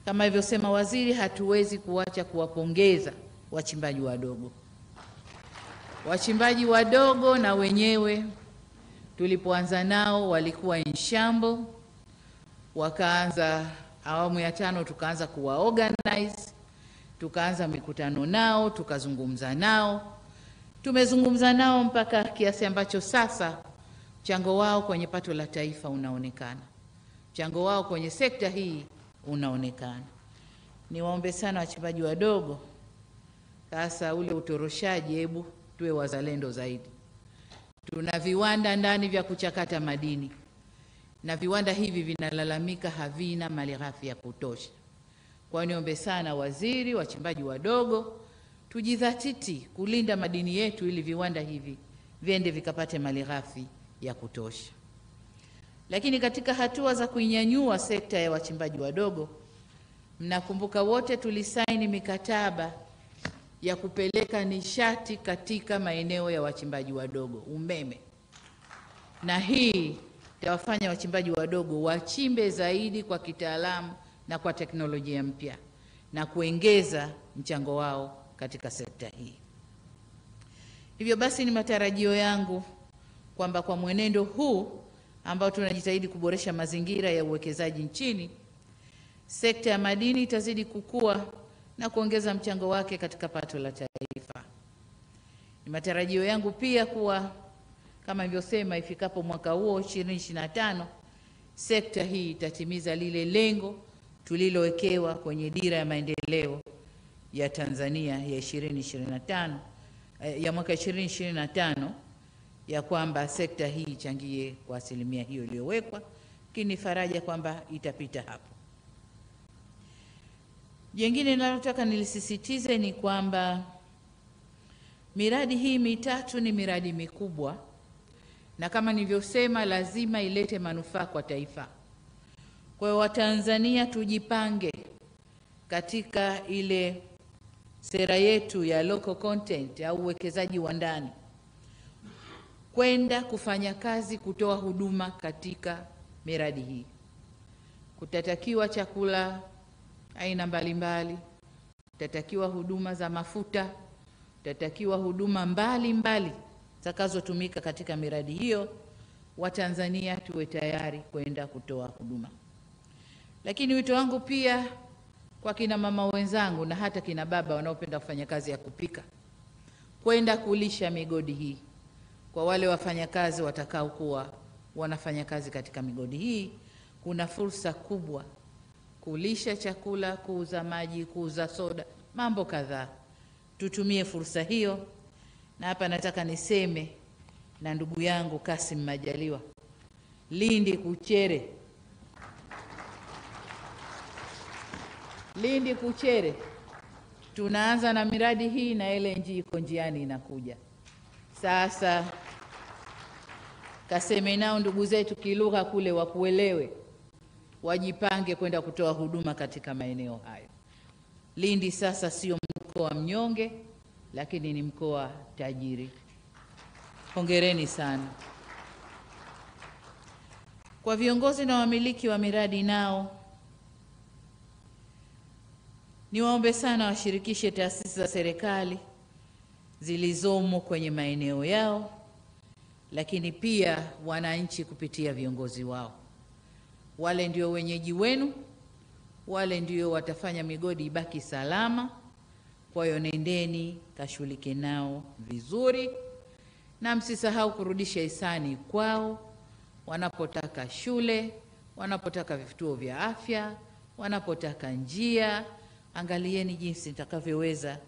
kama alivyosema waziri, hatuwezi kuacha kuwapongeza wachimbaji wadogo. Wachimbaji wadogo na wenyewe tulipoanza nao walikuwa inshambo, wakaanza awamu ya 5 tukaanza kuwaorganize, tukaanza mikutano nao, tukazungumza nao. Tumezungumza nao mpaka kiasi ambacho sasa mchango wao kwenye pato la taifa unaonekana. Mchango wao kwenye sekta hii unaonekana. Niwaombe sana wachimbaji wadogo, sasa ule utoroshaji, hebu tuwe wazalendo zaidi. Tuna viwanda ndani vya kuchakata madini, na viwanda hivi vinalalamika havina malighafi ya kutosha. Kwa hiyo niombe sana waziri, wachimbaji wadogo, tujidhatiti kulinda madini yetu ili viwanda hivi viende vikapate malighafi ya kutosha. Lakini katika hatua za kuinyanyua sekta ya wachimbaji wadogo, mnakumbuka wote tulisaini mikataba ya kupeleka nishati katika maeneo ya wachimbaji wadogo, umeme. Na hii itawafanya wachimbaji wadogo wachimbe zaidi kwa kitaalamu na kwa teknolojia mpya na kuongeza mchango wao katika sekta hii. Hivyo basi ni matarajio yangu kwamba kwa mwenendo huu ambao tunajitahidi kuboresha mazingira ya uwekezaji nchini, sekta ya madini itazidi kukua na kuongeza mchango wake katika pato la taifa. Ni matarajio yangu pia kuwa kama nilivyosema, ifikapo mwaka huo 2025 sekta hii itatimiza lile lengo tulilowekewa kwenye dira ya maendeleo ya Tanzania ya 2025 ya mwaka 2025 ya kwamba sekta hii ichangie kwa 10% hiyo iliyowekwa, lakini faraja kwamba itapita hapo. Jengine ninalotaka nilisisitize ni kwamba miradi hii mitatu ni miradi mikubwa, na kama nilivyosema lazima ilete manufaa kwa taifa. Kwa hiyo Watanzania tujipange katika ile sera yetu ya local content au uwekezaji wa ndani, kwenda kufanya kazi, kutoa huduma katika miradi hii. Kutatakiwa chakula aina mbalimbali, kutatakiwa huduma za mafuta, kutatakiwa huduma mbalimbali zitakazotumika katika miradi hiyo. Watanzania tuwe tayari kwenda kutoa huduma. Lakini wito wangu pia kwa kina mama wenzangu na hata kina baba wanaopenda kufanya kazi ya kupika, kwenda kulisha migodi hii. Kwa wale wafanyakazi watakao kuwa wanafanya kazi katika migodi hii, kuna fursa kubwa kulisha chakula, kuuza maji, kuuza soda, mambo kadhaa. Tutumie fursa hiyo. Na hapa nataka niseme na ndugu yangu Kassim Majaliwa, Lindi Kuchere. Lindi Kuchere tunaanza na miradi hii na LNG iko njiani inakuja. Sasa kaseme nao ndugu zetu kilugha kule wakuelewe, wajipange kwenda kutoa huduma katika maeneo hayo. Lindi sasa sio mkoa mnyonge, lakini ni mkoa tajiri. Hongereni sana. Kwa viongozi na wamiliki wa miradi nao, niwaombe sana washirikishe taasisi za serikali zilizomo kwenye maeneo yao, lakini pia wananchi kupitia viongozi wao. Wale ndio wenyeji wenu, wale ndio watafanya migodi ibaki salama. Kwa hiyo nendeni kashughulike nao vizuri, na msisahau kurudisha hisani kwao wanapotaka shule, wanapotaka vituo vya afya, wanapotaka njia. Angalieni jinsi nitakavyoweza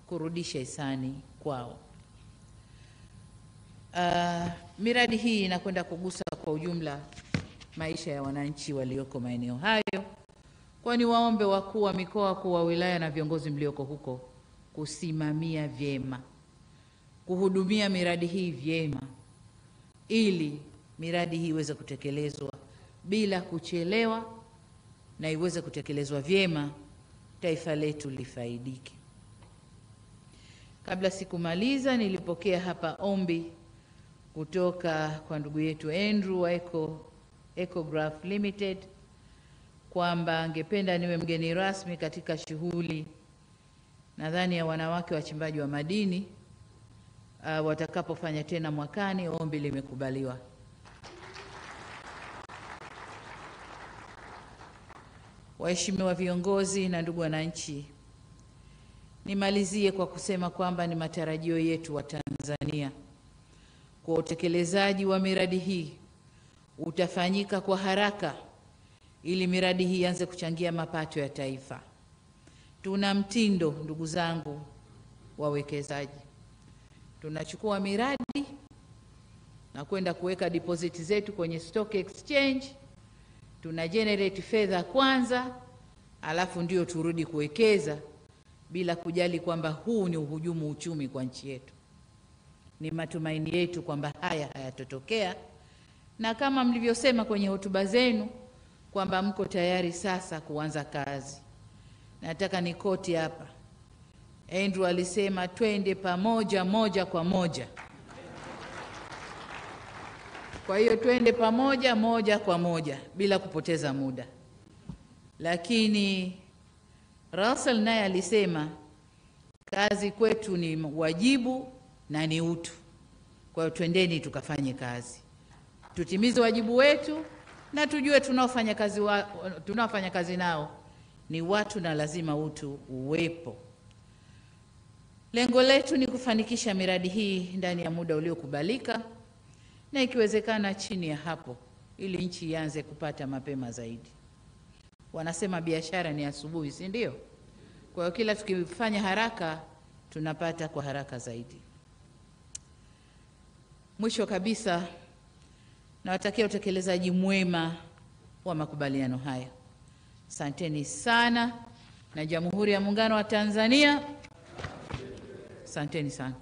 kurudisha hisani kwao. Miradi hii inakwenda kugusa kwa ujumla maisha ya wananchi walioko maeneo hayo. Kwani waombe wakuu wa mikoa, wakuu wa wilaya na viongozi mlioko huko kusimamia vyema, kuhudumia miradi hii vyema, ili miradi hii iweze kutekelezwa bila kuchelewa na iweze kutekelezwa vyema, taifa letu lifaidike. Kabla sikumaliza, nilipokea hapa ombi kutoka kwa ndugu yetu Andrew wa Ecograph Limited kwamba angependa niwe mgeni rasmi katika shughuli nadhani ya wanawake wachimbaji wa madini watakapofanya tena mwakani. Ombi limekubaliwa. Waheshimiwa viongozi na ndugu wananchi, nimalizie kwa kusema kwamba ni matarajio yetu wa Tanzania kwa utekelezaji wa miradi hii utafanyika kwa haraka ili miradi hii ianze kuchangia mapato ya taifa. Tuna mtindo, ndugu zangu wawekezaji, tunachukua miradi na kwenda kuweka deposit zetu kwenye stock exchange, tuna generate fedha kwanza, alafu ndio turudi kuwekeza bila kujali kwamba huu ni uhujumu uchumi kwa nchi yetu. Ni matumaini yetu kwamba haya hayatotokea, na kama mlivyosema kwenye hotuba zenu kwamba mko tayari sasa kuanza kazi. Nataka nikoti hapa. Andrew alisema twende pamoja, moja kwa moja. Kwa hiyo twende pamoja, moja kwa moja bila kupoteza muda. Lakini Rais naye alisema kazi kwetu ni wajibu na ni utu. Kwa hiyo twendeni tukafanye kazi, tutimize wajibu wetu na tujue tunaofanya kazi nao ni watu na lazima utu uwepo. Lengo letu ni kufanikisha miradi hii ndani ya muda uliokubalika na ikiwezekana chini ya hapo, ili nchi ianze kupata mapema zaidi. Wanasema biashara ni asubuhi, si ndio? Kwa hiyo kila tukifanya haraka tunapata kwa haraka zaidi. Mwisho kabisa, nawatakia utekelezaji mwema wa makubaliano haya. Asanteni sana, na Jamhuri ya Muungano wa Tanzania. Asanteni sana.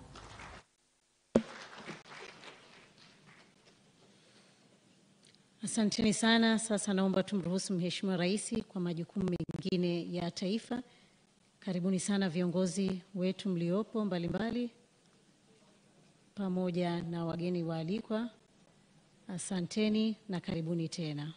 Asanteni sana. Sasa naomba tumruhusu Mheshimiwa Rais kwa majukumu mengine ya taifa. Karibuni sana viongozi wetu mliopo mbalimbali pamoja na wageni waalikwa. Asanteni na karibuni tena.